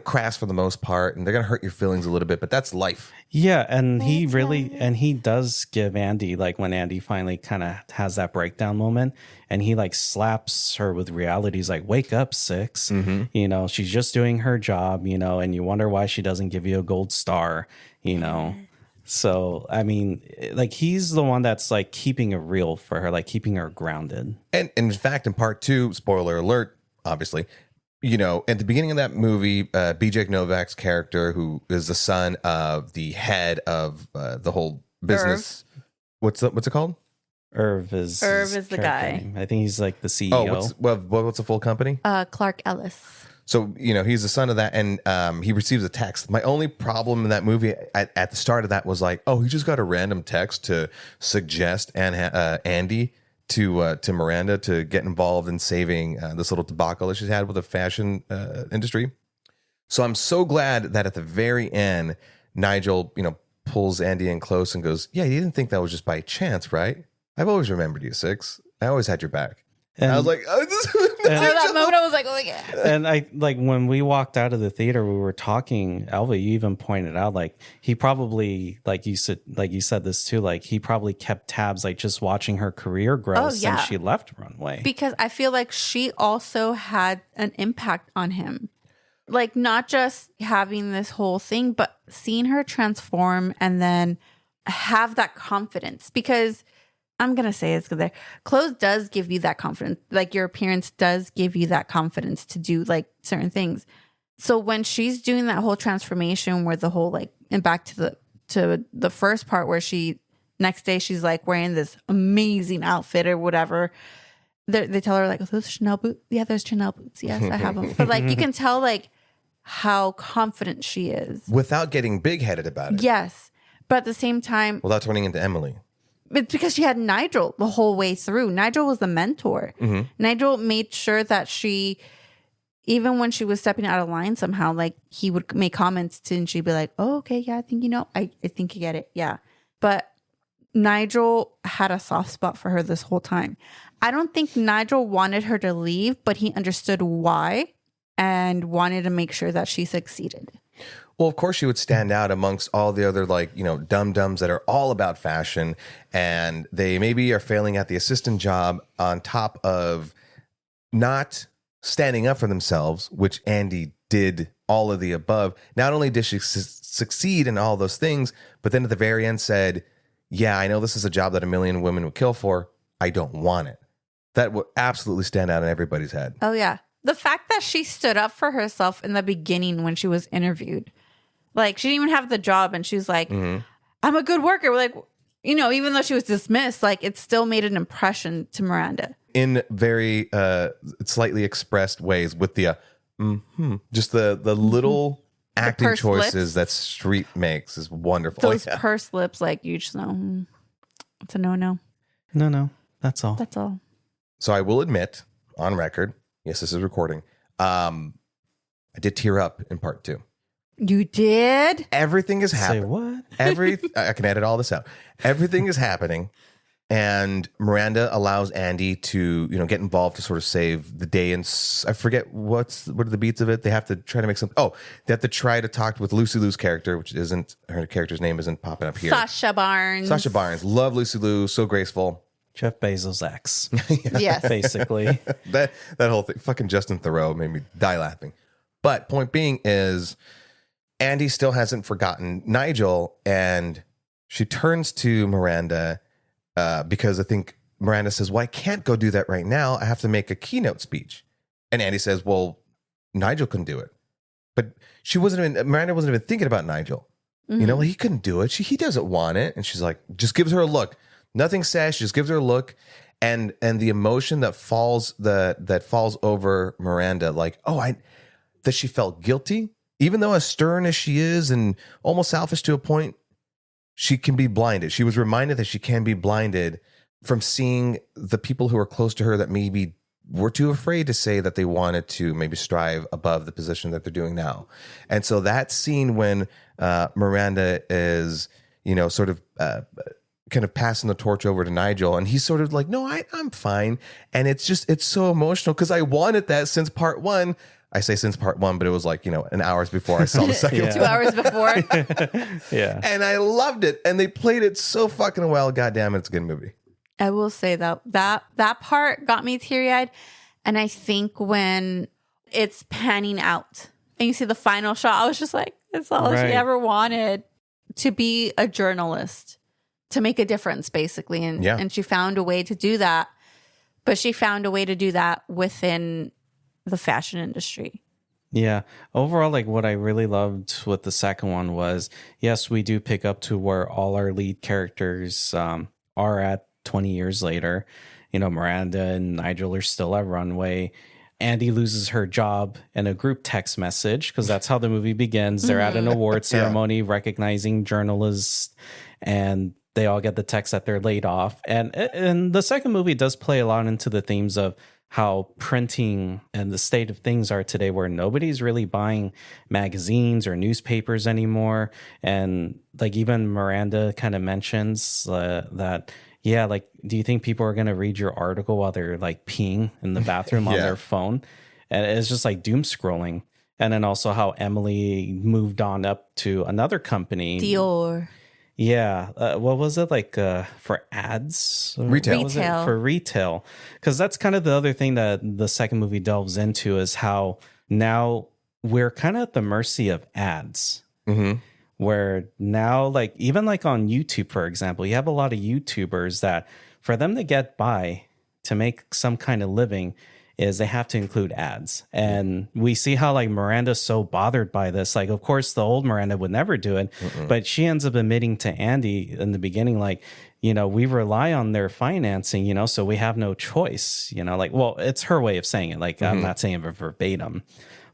crass for the most part, and they're going to hurt your feelings a little bit, but that's life. Yeah, and he does give Andy, like when Andy finally kind of has that breakdown moment and he like slaps her with reality. He's like, wake up, Six. Mm-hmm. She's just doing her job, and you wonder why she doesn't give you a gold star, So, I mean, like he's the one that's like keeping it real for her, like keeping her grounded. And in fact, in part 2, spoiler alert, obviously, at the beginning of that movie, BJ Novak's character, who is the son of the head of the whole business, what's it called? Irv is the guy. Name. I think he's like the CEO. What's the full company? Clark Ellis. So he's the son of that, and he receives a text. My only problem in that movie at the start of that was like, oh, he just got a random text to suggest Andy to Miranda to get involved in saving this little debacle that she's had with the fashion industry. So I'm so glad that at the very end, Nigel, pulls Andy in close and goes, yeah, you didn't think that was just by chance, right? I've always remembered you, Six. I always had your back. And, I was like, oh, this So that moment I was like, oh yeah. and I like when we walked out of the theater, we were talking. Elva, you even pointed out like he probably like you said this too. Like he probably kept tabs, like just watching her career grow since she left Runway. Because I feel like she also had an impact on him. Like not just having this whole thing, but seeing her transform and then have that confidence. Because I'm going to say it's because clothes does give you that confidence. Like your appearance does give you that confidence to do like certain things. So when she's doing that whole transformation where the whole like, and back to the first part where next day she's like wearing this amazing outfit or whatever. They tell her like, oh, those Chanel boots. Yeah, those Chanel boots. Yes, I have them. But like you can tell like how confident she is. without getting big headed about it. Yes. But at the same time, Without turning into Emily. it's because she had Nigel the whole way through. Nigel was the mentor. Nigel made sure that she, even when she was stepping out of line somehow, like he would make comments to, and she'd be like, oh, okay, yeah, I think you know. I think you get it. Yeah. But Nigel had a soft spot for her this whole time. I don't think Nigel wanted her to leave, but he understood why and wanted to make sure that she succeeded. Well, of course, she would stand out amongst all the other, like, you know, dum-dums that are all about fashion, and they maybe are failing at the assistant job on top of not standing up for themselves, which Andy did all of the above. Not only did she succeed in all those things, but then at the very end said, yeah, I know this is a job that a million women would kill for. I don't want it. That would absolutely stand out in everybody's head. Oh, yeah. The fact that she stood up for herself in the beginning when she was interviewed. Like, she didn't even have the job, and she was like, I'm a good worker. We're like, you know, even though she was dismissed, like, it still made an impression to Miranda. In very slightly expressed ways with the, just the little acting choices lips that Street makes is wonderful. Those pursed lips, like, you just know, it's a no-no. No, that's all. That's all. So I will admit, on record, yes, this is recording, I did tear up in part 2. You did? Everything is Say happening. what? I can edit all this out. Everything is happening, and Miranda allows Andy to, you know, get involved to sort of save the day. And I forget what are the beats of it. They have to try to make some. Oh, they have to try to talk with Lucy Liu's character, which isn't her character's name isn't popping up here. Sasha Barnes. Sasha Barnes. Love Lucy Liu. So graceful. Jeff Bezos' ex, Yes. basically. that whole thing. Fucking Justin Theroux made me die laughing. But point being is, Andy still hasn't forgotten Nigel, and she turns to Miranda because I think Miranda says, well, I can't go do that right now. I have to make a keynote speech. And Andy says, well, Nigel can do it. But Miranda wasn't even thinking about Nigel. You know, well, he couldn't do it. He doesn't want it. And she's like, just gives her a look. Nothing says. She just gives her a look. And the emotion that falls over Miranda, like, that she felt guilty. Even though as stern as she is and almost selfish to a point, she can be blinded. She was reminded that she can be blinded from seeing the people who are close to her that maybe were too afraid to say that they wanted to maybe strive above the position that they're doing now. And so that scene when Miranda is, you know, sort of kind of passing the torch over to Nigel, and he's sort of like, no, I'm fine. And it's so emotional because I wanted that since part 1. I say since part 1, but it was like, you an hours before I saw the second one. 2 hours before. Yeah. And I loved it. And they played it so fucking well. God damn it, it's a good movie. I will say that part got me teary-eyed. And I think when it's panning out and you see the final shot, I was just like, it's all she ever wanted, to be a journalist, to make a difference, basically. And she found a way to do that. But she found a way to do that within the fashion industry. Yeah. Overall, like what I really loved with the second one was, yes, we do pick up to where all our lead characters are at 20 years later. You know, Miranda and Nigel are still at Runway. Andy loses her job in a group text message because that's how the movie begins. They're at an award ceremony recognizing journalists, and they all get the text that they're laid off. And the second movie does play a lot into the themes of how printing and the state of things are today, where nobody's really buying magazines or newspapers anymore. And like even Miranda kind of mentions that, yeah, like, do you think people are going to read your article while they're like peeing in the bathroom on their phone? And it's just like doom scrolling. And then also how Emily moved on up to another company. Dior. Yeah. What was it like for ads? Retail. What was it? For retail. Because that's kind of the other thing that the second movie delves into is how now we're kind of at the mercy of ads. Mm-hmm. Where now, like, even like on YouTube, for example, you have a lot of YouTubers that for them to get by, to make some kind of living, is they have to include ads. And we see how like Miranda's so bothered by this. Like, of course, the old Miranda would never do it, but she ends up admitting to Andy in the beginning, like, you know, we rely on their financing, you know, so we have no choice, you know, like, well, it's her way of saying it. Like, I'm not saying it verbatim,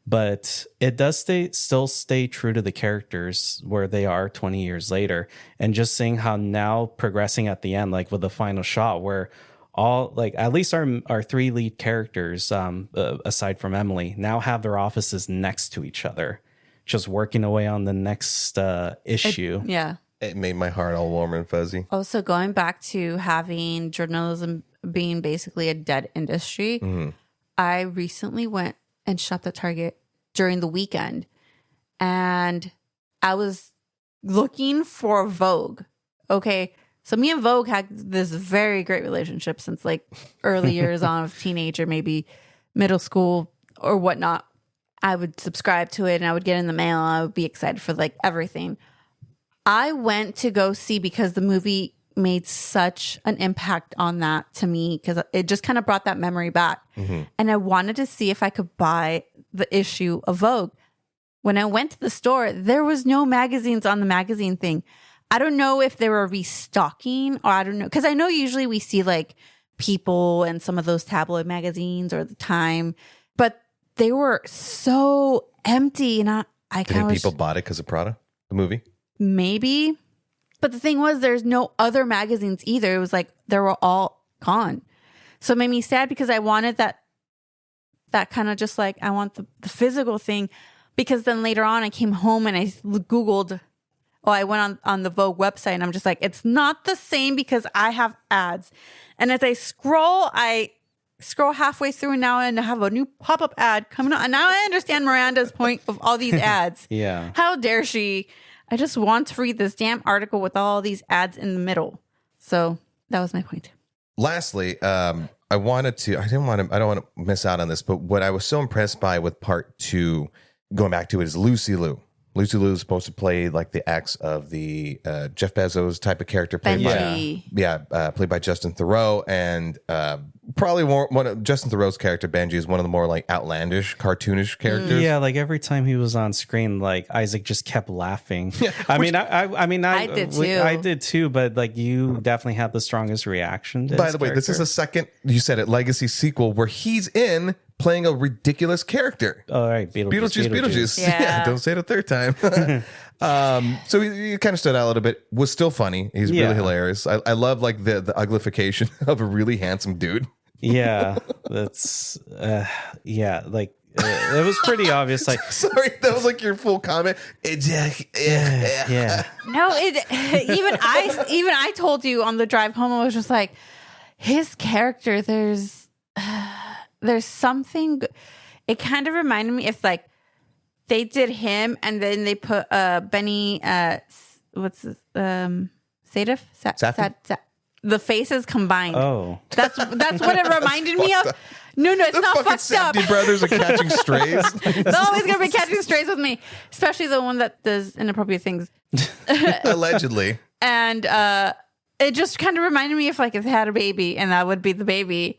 but it does still stay true to the characters where they are 20 years later. And just seeing how now progressing at the end, like with the final shot where all, like, at least our three lead characters, aside from Emily, now have their offices next to each other, just working away on the next issue. It made my heart all warm and fuzzy. Also, going back to having journalism being basically a dead industry, I recently went and shopped at Target during the weekend, and I was looking for Vogue. Okay. So me and Vogue had this very great relationship since like early years on of teenager, maybe middle school or whatnot. I would subscribe to it and I would get in the mail. And I would be excited for like everything. I went to go see because the movie made such an impact on that to me because it just kind of brought that memory back. And I wanted to see if I could buy the issue of Vogue. When I went to the store, there was no magazines on the magazine thing. I don't know if they were restocking or I don't know. Because I know usually we see like People and some of those tabloid magazines or The Time, but they were so empty. And I kind of People bought it because of Prada, the movie? Maybe. But the thing was, there's no other magazines either. It was like they were all gone. So it made me sad because I wanted that kind of just like, I want the physical thing. Because then later on I came home and I Googled, I went on the Vogue website and I'm just like, it's not the same because I have ads. And as I scroll halfway through and now I have a new pop-up ad coming on. And now I understand Miranda's point of all these ads. Yeah. How dare she? I just want to read this damn article with all these ads in the middle. So that was my point. Lastly, I don't want to miss out on this, but what I was so impressed by with part 2, going back to it, is Lucy Liu. Lucy Liu is supposed to play like the ex of the Jeff Bezos type of character, played by Justin Theroux, and probably one of Justin Theroux's character Benji is one of the more like outlandish, cartoonish characters. Yeah, like every time he was on screen, like Isaac just kept laughing. Yeah, I did too. I did too, but like you definitely had the strongest reaction to By his the way, character. this is a second, you said it, legacy sequel where he's in playing a ridiculous character. Oh, right. Beetlejuice. Yeah. Don't say it a third time. So he kind of stood out a little bit. Was still funny. He's really hilarious. I love like the uglification of a really handsome dude. Yeah, that's like it was pretty obvious. Like, sorry, that was like your full comment. yeah. No, even I told you on the drive home, I was just like, his character, there's something. It kind of reminded me if like they did him and then they put Benny what's his, Sadaf? The faces combined. Oh, that's what it reminded me of. No, it's not fucked up. The brothers are catching strays. They're always gonna be catching strays with me, especially the one that does inappropriate things. Allegedly. And it just kind of reminded me if like it had a baby and that would be the baby.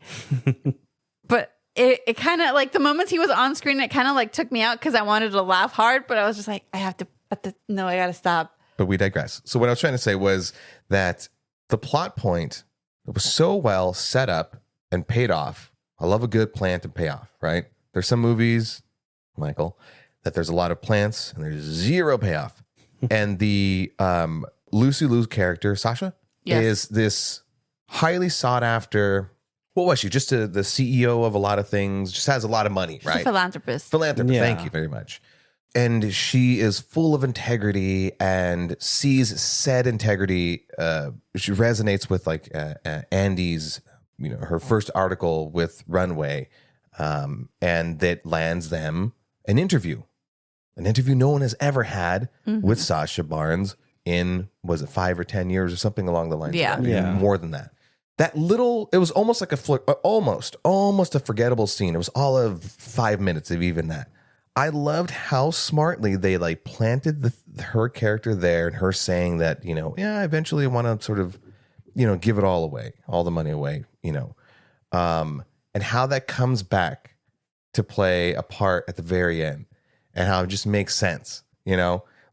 But it kind of like the moments he was on screen, it kind of like took me out because I wanted to laugh hard, but I was just like, I gotta stop. But we digress. So what I was trying to say was that the plot point was so well set up and paid off. I love a good plan to pay off, right? There's some movies, Michael, that there's a lot of plants and there's zero payoff. And the Lucy Liu's character, Sasha, is this highly sought after What was she? Just the CEO of a lot of things, just has a lot of money, She's right? a philanthropist. Philanthropist, thank you very much. And she is full of integrity and sees said integrity. She resonates with like Andy's, her first article with Runway, and that lands them an interview no one has ever had with Sasha Barnes in, was it 5 or 10 years or something along the lines? Yeah. Of that, even more than that. That little, it was almost like almost a forgettable scene. It was all of 5 minutes of even that. I loved how smartly they like planted her character there and her saying that, I eventually want to sort of, give it all away, all the money away, and how that comes back to play a part at the very end and how it just makes sense,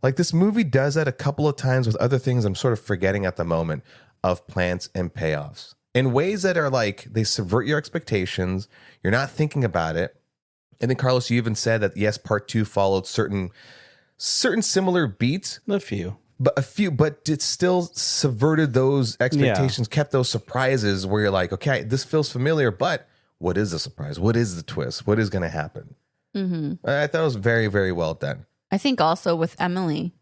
like this movie does that a couple of times with other things I'm sort of forgetting at the moment of plants and payoffs in ways that are like, they subvert your expectations. You're not thinking about it. And then Carlos, you even said that yes, part 2 followed certain similar beats, A few, but it still subverted those expectations, kept those surprises where you're like, okay, this feels familiar, but what is the surprise? What is the twist? What is going to happen? I thought it was very, very well done. I think also with Emily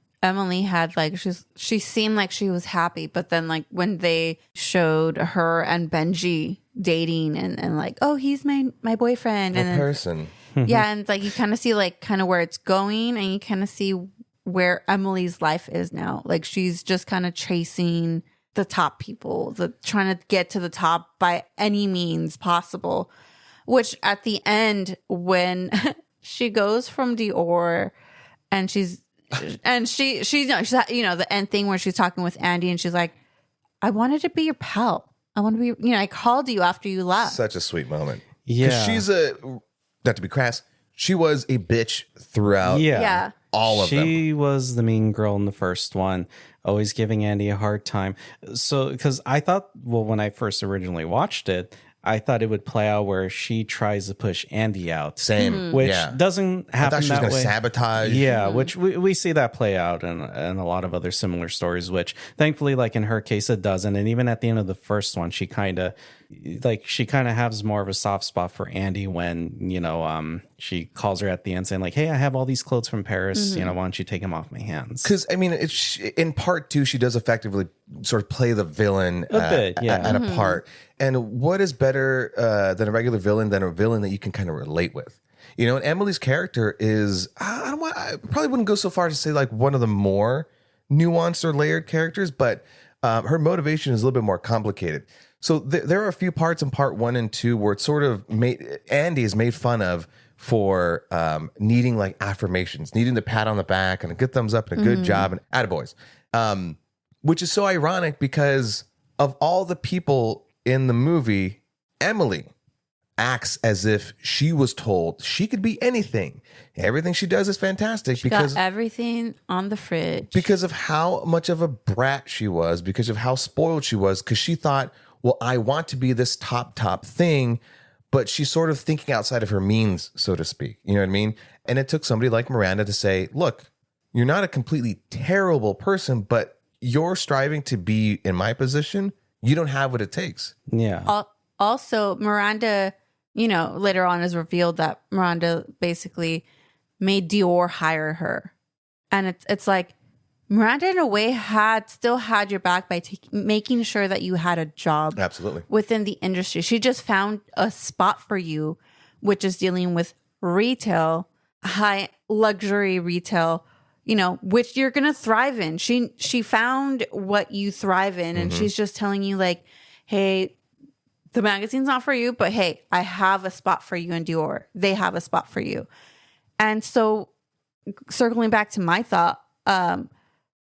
had like, she seemed like she was happy, but then like when they showed her and Benji dating and like, oh, he's my boyfriend, and then, person. yeah, and like you kind of see like kind of where it's going, and you kind of see where Emily's life is now. Like she's just kind of chasing the top people, trying to get to the top by any means possible. Which at the end, when she goes from Dior, and she's the end thing where she's talking with Andy, and she's like, I wanted to be your pal. I want to be, I called you after you left. Such a sweet moment. Yeah. She's not to be crass, she was a bitch throughout all of them. She was the mean girl in the first one, always giving Andy a hard time. So, because I thought, when I first originally watched it, I thought it would play out where she tries to push Andy out. Same. Which doesn't happen. I thought she was that going to way. Sabotage. Yeah, which we see that play out in a lot of other similar stories, which thankfully, like in her case, it doesn't. And even at the end of the first one, she kind of has more of a soft spot for Andy when, she calls her at the end saying like, hey, I have all these clothes from Paris. Why don't you take them off my hands? Because, I mean, in part 2, she does effectively sort of play the villain at a part. And what is better than a regular villain than a villain that you can kind of relate with? And Emily's character is, I probably wouldn't go so far as to say like one of the more nuanced or layered characters, but her motivation is a little bit more complicated. So there are a few parts in part 1 and 2 where it's sort of Andy is made fun of for needing like affirmations, needing the pat on the back and a good thumbs up and a good job and attaboys, which is so ironic because of all the people in the movie, Emily acts as if she was told she could be anything. Everything she does is fantastic because got everything on the fridge. Because of how much of a brat she was, because of how spoiled she was, because she thought, well, I want to be this top thing, but she's sort of thinking outside of her means, so to speak. You know what I mean? And it took somebody like Miranda to say, look, you're not a completely terrible person, but you're striving to be in my position. You don't have what it takes. Yeah. Also, Miranda, later on is revealed that Miranda basically made Dior hire her. And it's like Miranda in a way still had your back by making sure that you had a job. Absolutely. Within the industry. She just found a spot for you, which is dealing with retail, high luxury retail, which you're going to thrive in. She found what you thrive in, and she's just telling you like, hey, the magazine's not for you, but hey, I have a spot for you in Dior. They have a spot for you. And so circling back to my thought,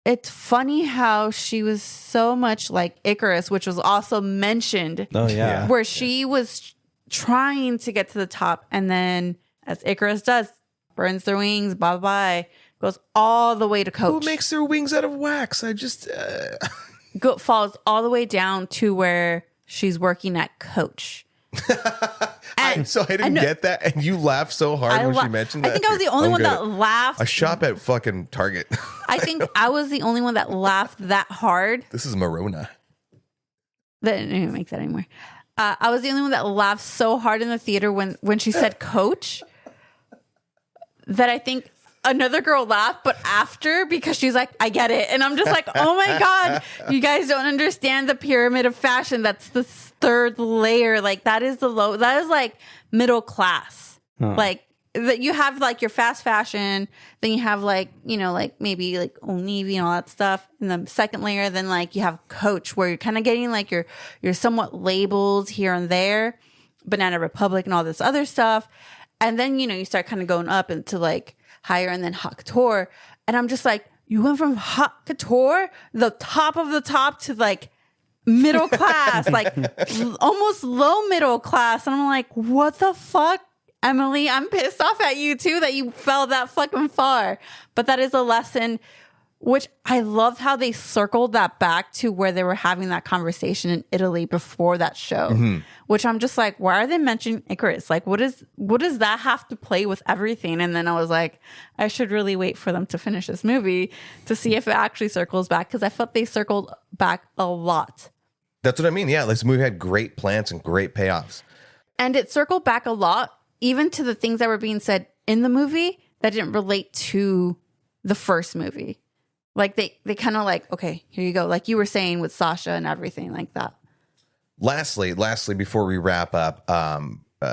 it's funny how she was so much like Icarus, which was also mentioned. Oh, yeah. Where she was trying to get to the top, and then, as Icarus does, burns their wings, bye-bye, goes all the way to Coach. Who makes their wings out of wax? I just... falls all the way down to where she's working at Coach. I didn't get that, and you laughed so hard when she mentioned that. I think I was the only one that laughed. I shop at fucking Target. I think I was the only one that laughed that hard. This is Morona. They didn't even make that anymore. I was the only one that laughed so hard in the theater when she said coach that I think another girl laughed, but after, because she's like, I get it. And I'm just like, oh my God, you guys don't understand the pyramid of fashion. That's the third layer. Like that is like middle class. Like that you have like your fast fashion, then you have like, you know, like maybe like Old Navy and all that stuff. And the second layer, then like you have Coach, where you're kind of getting like your somewhat labels here and there, Banana Republic and all this other stuff. And then, you know, you start kind of going up into like higher and then haute couture. And I'm just like, you went from haute couture, the top of the top, to like middle class, like almost low middle class. And I'm like, what the fuck? Emily, I'm pissed off at you too that you fell that fucking far. But that is a lesson, which I love how they circled that back to where they were having that conversation in Italy before that show, which I'm just like, why are they mentioning Icarus? Like, what does that have to play with everything? And then I was like, I should really wait for them to finish this movie to see if it actually circles back, because I felt they circled back a lot. That's what I mean. Yeah, this movie had great plans and great payoffs. And it circled back a lot, even to the things that were being said in the movie that didn't relate to the first movie. Like they kind of like, okay, here you go. Like you were saying with Sasha and everything like that. Lastly, before we wrap up,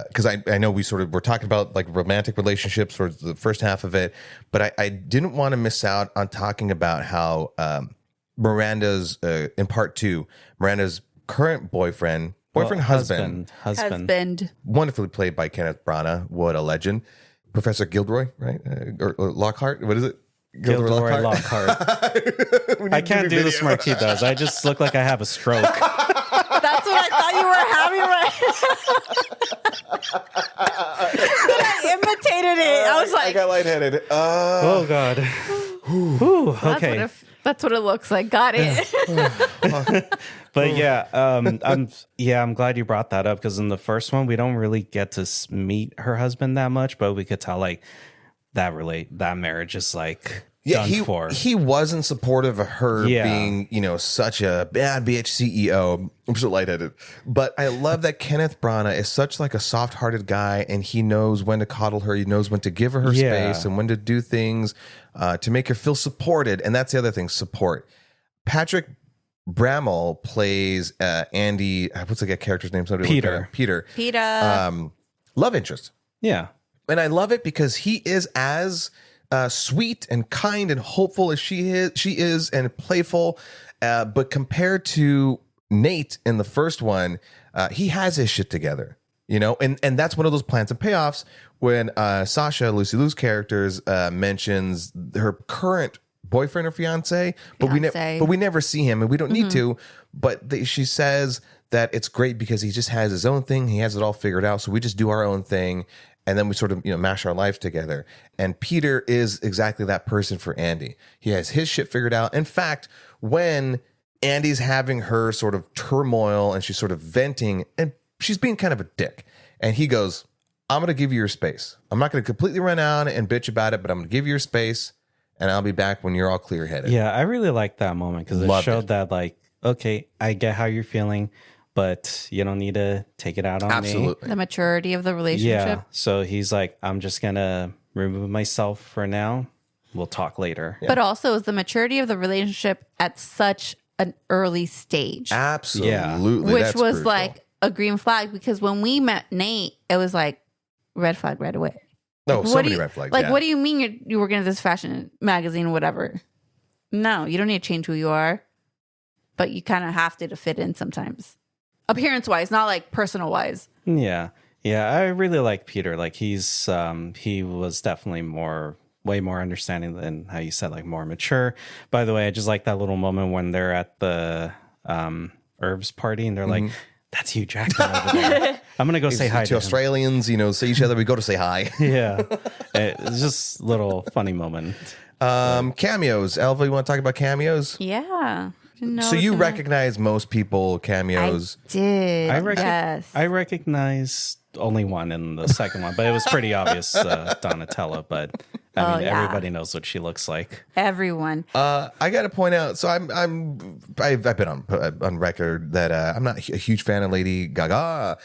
because I know we're talking about like romantic relationships for the first half of it, but I didn't want to miss out on talking about how Miranda's, in part 2, Miranda's current husband, wonderfully played by Kenneth Branagh. What a legend. Professor Gilroy, right? Or Lockhart. What is it? Gilroy Lockhart. I can't do the smart he does. I just look like I have a stroke. That's what I thought you were having, right? But I imitated it. I was like, I got lightheaded. Oh God. Whew, okay. That's what it looks like. Got it. But I'm glad you brought that up, because in the first one we don't really get to meet her husband that much, but we could tell like that marriage is like done for. He wasn't supportive of her being, you know, such a bad bitch CEO. I'm so lightheaded. But I love that Kenneth Branagh is such like a soft-hearted guy, and he knows when to coddle her. He knows when to give her space and when to do things to make her feel supported. And that's the other thing, support. Patrick Bramall plays Andy. What's the character's name? Peter. Love interest. Yeah. And I love it because he is as sweet and kind and hopeful as she is, and playful. But compared to Nate in the first one, he has his shit together, you know. And that's one of those plans and payoffs when Sasha, Lucy Liu's characters, mentions her current boyfriend or fiance, but we never see him, and we don't need to. But she says that it's great because he just has his own thing. He has it all figured out. So we just do our own thing. And then we sort of, you know, mash our life together. And Peter is exactly that person for Andy. He has his shit figured out. In fact, when Andy's having her sort of turmoil and she's sort of venting, and she's being kind of a dick, and he goes, I'm going to give you your space. I'm not going to completely run out and bitch about it, but I'm going to give you your space, and I'll be back when you're all clear-headed. Yeah, I really like that moment because it showed that, like, okay, I get how you're feeling, but you don't need to take it out on me. Absolutely. The maturity of the relationship. Yeah. So he's like, I'm just going to remove myself for now. We'll talk later. Yeah. But also, is the maturity of the relationship at such an early stage. Absolutely. Yeah. Which That's was crucial. like a green flag, because when we met Nate, it was like red flag right away. No, Like, so many red flags. Like, what do you mean you work in this fashion magazine, whatever? No, you don't need to change who you are, but you kind of have to fit in sometimes. Appearance wise, not like personal wise. Yeah. Yeah. I really like Peter. Like he was definitely way more understanding than how you said, like more mature. By the way, I just like that little moment when they're at the herbs party and they're like, that's Hugh Jackman over there. I'm going to go say hi to him. Australians, you know, see each other. We go to say hi. Yeah. It's just a little funny moment. Cameos. Elva, you want to talk about cameos? Yeah. So you recognize most people cameos. I did. Yes. I recognized only one in the second one, but it was pretty obvious, Donatella. But I mean, yeah. everybody knows what she looks like. Everyone. I got to point out. So I've been on record that I'm not a huge fan of Lady Gaga.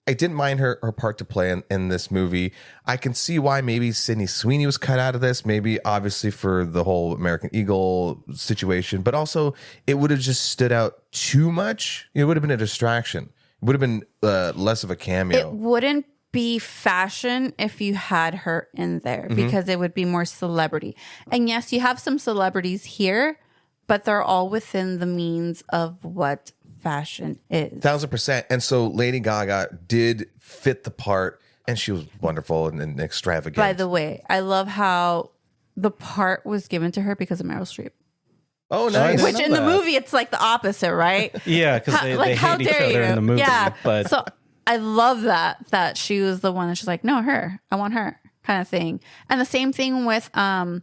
I didn't mind her part to play in this movie. I can see why maybe Sydney Sweeney was cut out of this. Maybe obviously for the whole American Eagle situation, but also it would have just stood out too much. It would have been a distraction. It would have been less of a cameo. It wouldn't be fashion if you had her in there because it would be more celebrity. And yes, you have some celebrities here, but they're all within the means of what fashion is. 1,000%. And so Lady Gaga did fit the part, and she was wonderful and extravagant. By the way, I love how the part was given to her because of Meryl Streep. Oh, nice. Which in the movie, it's like the opposite, right? Yeah, because they how hate each dare other you? in the movie. Yeah. But So I love that she was the one that she's like, no, her. I want her kind of thing. And the same thing with, I'll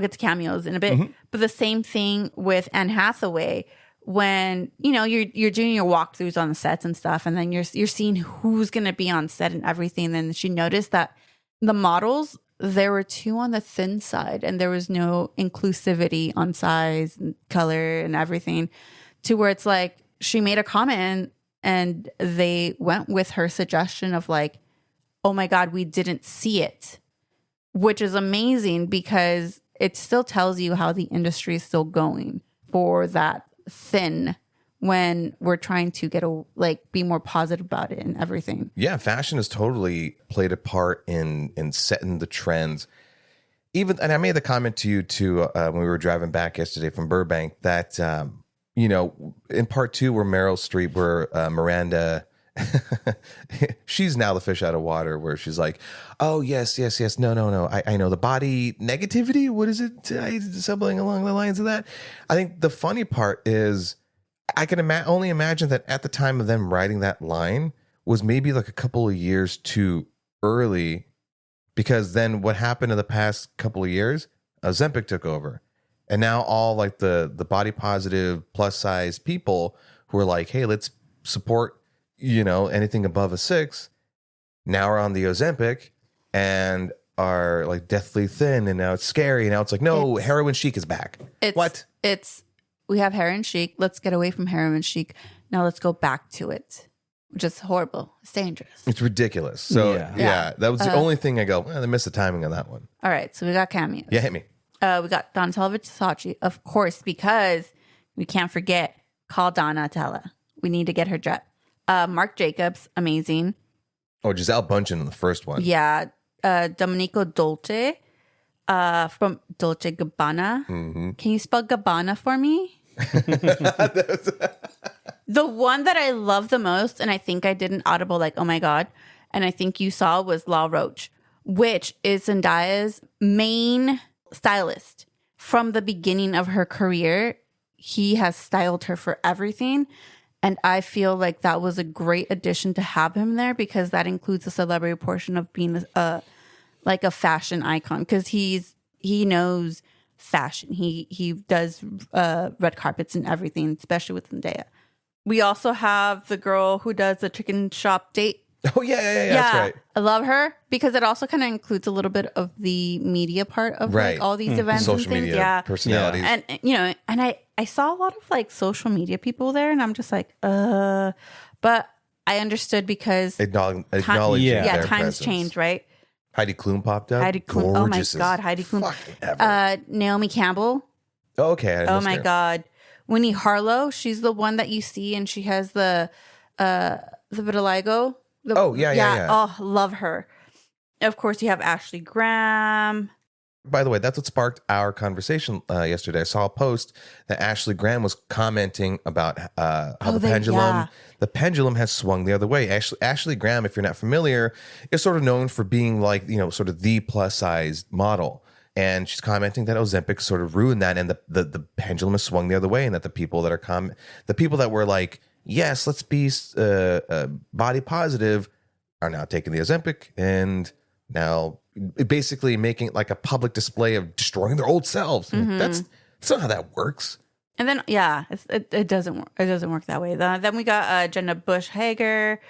get to cameos in a bit, but the same thing with Anne Hathaway when, you know, you're doing your walkthroughs on the sets and stuff, and then you're seeing who's going to be on set and everything. Then she noticed that the models, there were two on the thin side and there was no inclusivity on size and color and everything, to where it's like she made a comment and they went with her suggestion of like, oh my God, we didn't see it, which is amazing because it still tells you how the industry is still going for that thin when we're trying to be more positive about it and everything. Yeah, fashion has totally played a part in setting the trends. And I made the comment to you too when we were driving back yesterday from Burbank that you know, in part 2 where Meryl Streep, where Miranda, she's now the fish out of water, where she's like, oh yes, no, I know the body negativity. What is it? Something along the lines of that. I think the funny part is I can only imagine that at the time of them writing that line was maybe like a couple of years too early, because then what happened in the past couple of years, Ozempic took over. And now all like the body positive plus size people who are like, hey, let's support, you know, anything above a 6, now are on the Ozempic and are like deathly thin, and now it's scary. Now it's like, no, heroin chic is back. We have heroin chic. Let's get away from heroin chic. Now let's go back to it, which is horrible. It's dangerous. It's ridiculous. So yeah, that was the only thing I go, they missed the timing on that one. All right, so we got cameos. Yeah, hit me. We got Donatella Versace, of course, because we can't forget, call Donatella. We need to get her dressed. Marc Jacobs, amazing. Oh, Giselle Bundchen in the first one. Yeah. Domenico Dolce from Dolce Gabbana. Mm-hmm. Can you spell Gabbana for me? The one that I love the most, and I think I did an audible like, oh my God, and I think you saw, was La Roche, which is Zendaya's main stylist. From the beginning of her career, he has styled her for everything. And I feel like that was a great addition to have him there, because that includes the celebrity portion of being like a fashion icon, because he knows fashion. He does red carpets and everything, especially with Zendaya. We also have the girl who does the chicken shop date. Oh, yeah, that's right. I love her because it also kind of includes a little bit of the media part of like all these events social and things. media personalities. Yeah. And you know, and I saw a lot of like social media people there, and I'm just like, but I understood because acknowledging times their presence. change, right? Heidi Klum popped up. Heidi Klum. Oh my Gorgeous as God, Heidi Klum. fuck ever. Naomi Campbell. Oh, okay. Oh my God. Winnie Harlow. She's the one that you see, and she has the vitiligo. Yeah. Oh, love her. Of course, you have Ashley Graham. By the way, that's what sparked our conversation yesterday. I saw a post that Ashley Graham was commenting about how the pendulum has swung the other way. Ashley Graham, if you're not familiar, is sort of known for being like, you know, sort of the plus size model. And she's commenting that Ozempic sort of ruined that, and the pendulum has swung the other way, and that the people that were like, yes, let's be body positive, are now taking the Ozempic and now basically making like a public display of destroying their old selves. Mm-hmm. That's not how that works. And then it doesn't work. It doesn't work that way. Then we got Jenna Bush Hager,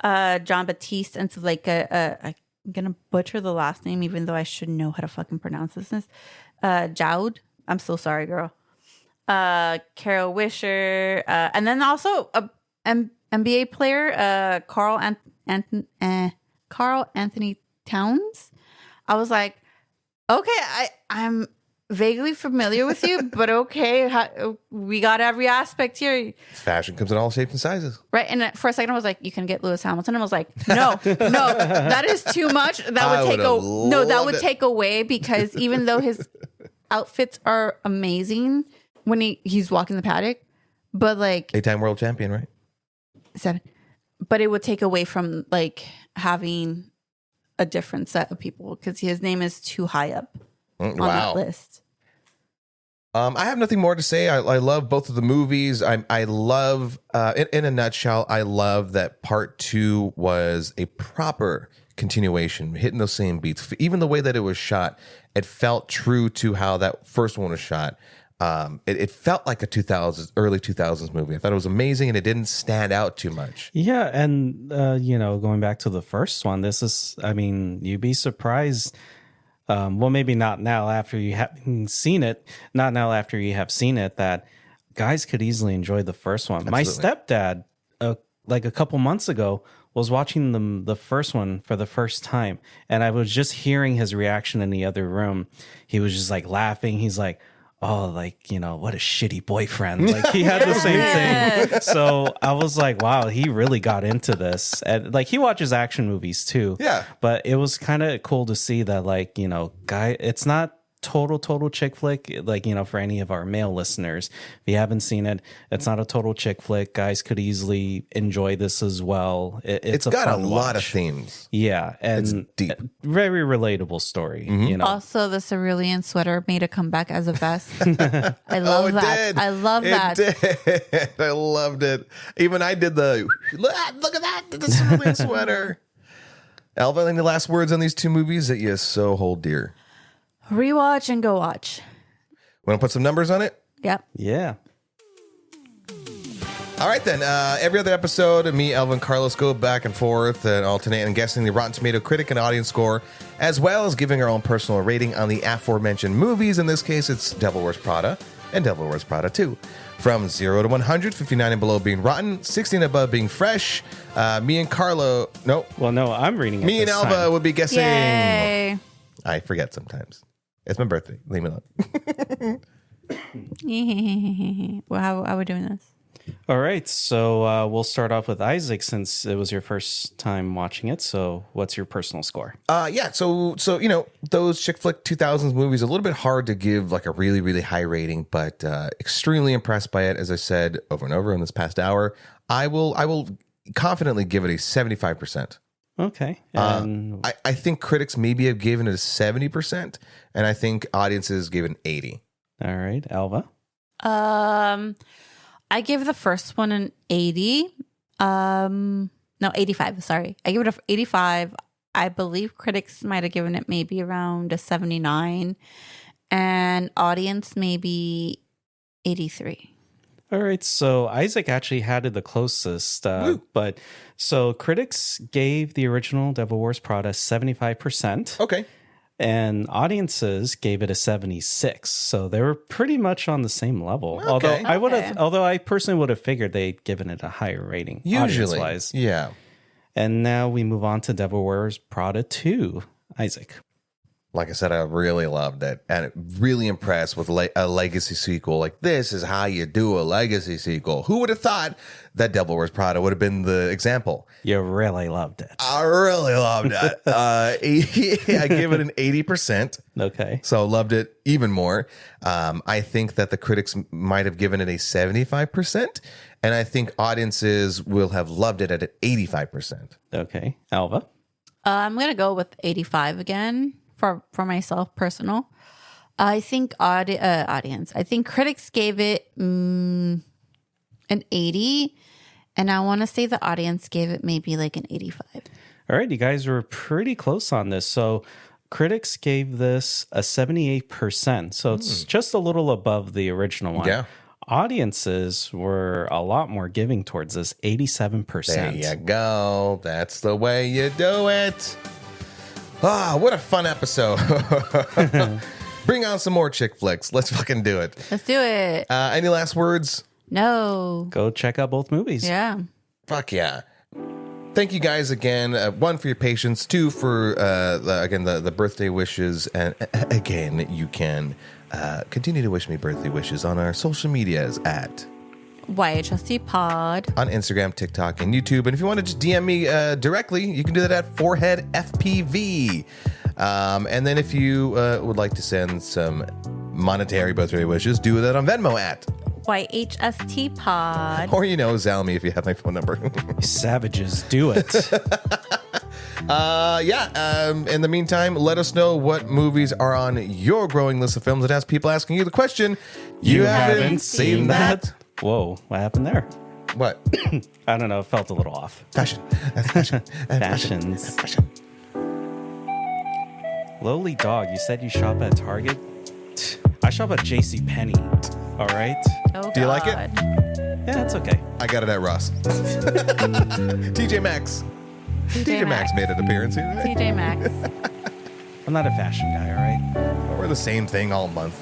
John Batiste, and Zuleika gonna butcher the last name, even though I should know how to fucking pronounce this. Jowd. I'm so sorry, girl. Carol Wisher, and then also a NBA player, Carl Anthony Towns. I was like, okay, I'm vaguely familiar with you, but okay, we got every aspect here. Fashion comes in all shapes and sizes. Right. And for a second, I was like, you can get Lewis Hamilton. I was like, no, that is too much. That would take away, because even though his outfits are amazing when he's walking the paddock, but like 8-time world champion, right? 7, but it would take away from like having a different set of people, because his name is too high up on that list. I have nothing more to say. I love both of the movies. I love, in a nutshell, I love that part 2 was a proper continuation, hitting those same beats. Even the way that it was shot, it felt true to how that first one was shot. It felt like a early 2000s movie. I thought it was amazing, and it didn't stand out too much. Yeah, and going back to the first one, you'd be surprised. Well, maybe not now after you have seen it. Not now after you have seen it, that guys could easily enjoy the first one. Absolutely. My stepdad, like a couple months ago, was watching the first one for the first time, and I was just hearing his reaction in the other room. He was just like laughing. He's like, oh, like, what a shitty boyfriend. Like, he had the same thing. So I was like, wow, he really got into this. And like, he watches action movies too. Yeah. But it was kind of cool to see that, like, it's not total chick flick, like, for any of our male listeners. If you haven't seen it, it's not a total chick flick. Guys could easily enjoy this as well. It's got a fun lot of watch. themes. Yeah, and it's deep. Very relatable story. Also, the cerulean sweater made a comeback as a vest. I love that. Did. I love that. Did. I loved it. Even I did the look at that, the cerulean sweater. Alva, any last words on these two movies that you so hold dear? Rewatch and go watch. Want to put some numbers on it? Yep. Yeah. All right, then. Every other episode, me, Elva, and Carlos go back and forth and alternate and guessing the Rotten Tomato critic and audience score, as well as giving our own personal rating on the aforementioned movies. In this case, it's Devil Wears Prada and Devil Wears Prada 2. From 0 to 100, 59 and below being rotten, 60 and above being fresh. Me and Carlo... No. Well, no, I'm reading it. Me and Elva time. would be guessing... Yay. I forget sometimes. It's my birthday. Leave me alone. Well, how are we doing this? All right, so we'll start off with Isaac, since it was your first time watching it. So what's your personal score? Yeah, so those chick flick 2000s movies, a little bit hard to give like a really, really high rating, but extremely impressed by it. As I said over and over in this past hour, I will confidently give it a 75%. Okay. And I think critics maybe have given it a 70%, and I think audiences gave it an 80. all right, Alva. I give the first one an 80. No, 85. Sorry. I give it an 85. I believe critics might have given it maybe around a 79, and audience maybe 83. All right, so Isaac actually had it the closest, but so critics gave the original Devil Wears Prada 75%. Okay. And audiences gave it a 76, so they were pretty much on the same level. Okay. Although I personally would have figured they'd given it a higher rating, Usually, audience-wise. yeah. And now we move on to Devil Wears Prada 2. Isaac. Like I said, I really loved it, and really impressed with a legacy sequel. Like, this is how you do a legacy sequel. Who would have thought that Devil Wears Prada would have been the example? You really loved it. I really loved it. I give it an 80%. Okay. So loved it even more. I think that the critics might have given it a 75%, and I think audiences will have loved it at an 85%. Okay. Alva. I'm going to go with 85 again for myself, personal. I think audience. I think critics gave it an 80, and I want to say the audience gave it maybe like an 85. All right, you guys were pretty close on this. So critics gave this a 78%. So it's just a little above the original one. Yeah. Audiences were a lot more giving towards this, 87%. There you go. That's the way you do it. What a fun episode. Bring on some more chick flicks. Let's fucking do it. Let's do it. Any last words? No. Go check out both movies. Yeah. Fuck yeah. Thank you guys again. One, for your patience. Two, for, the birthday wishes. And again, you can continue to wish me birthday wishes on our social medias at YHST Pod. on Instagram, TikTok, and YouTube. And if you want to just DM me directly, you can do that at Forehead FPV. And then if you would like to send some monetary birthday wishes, do that on Venmo at YHST Pod. or Zell me if you have my phone number. Savages, do it. In the meantime, let us know what movies are on your growing list of films that has people asking you the question. You haven't seen that? Whoa, what happened there? What? I don't know. It felt a little off. Fashion. Fashion. Fashions. Fashion. Lowly dog, you said you shop at Target? I shop at JCPenney. All right? Oh, Do you like it? God. Yeah, it's okay. I got it at Ross. TJ Maxx. TJ Maxx made an appearance here today. TJ Maxx. I'm not a fashion guy, all right? We're the same thing all month.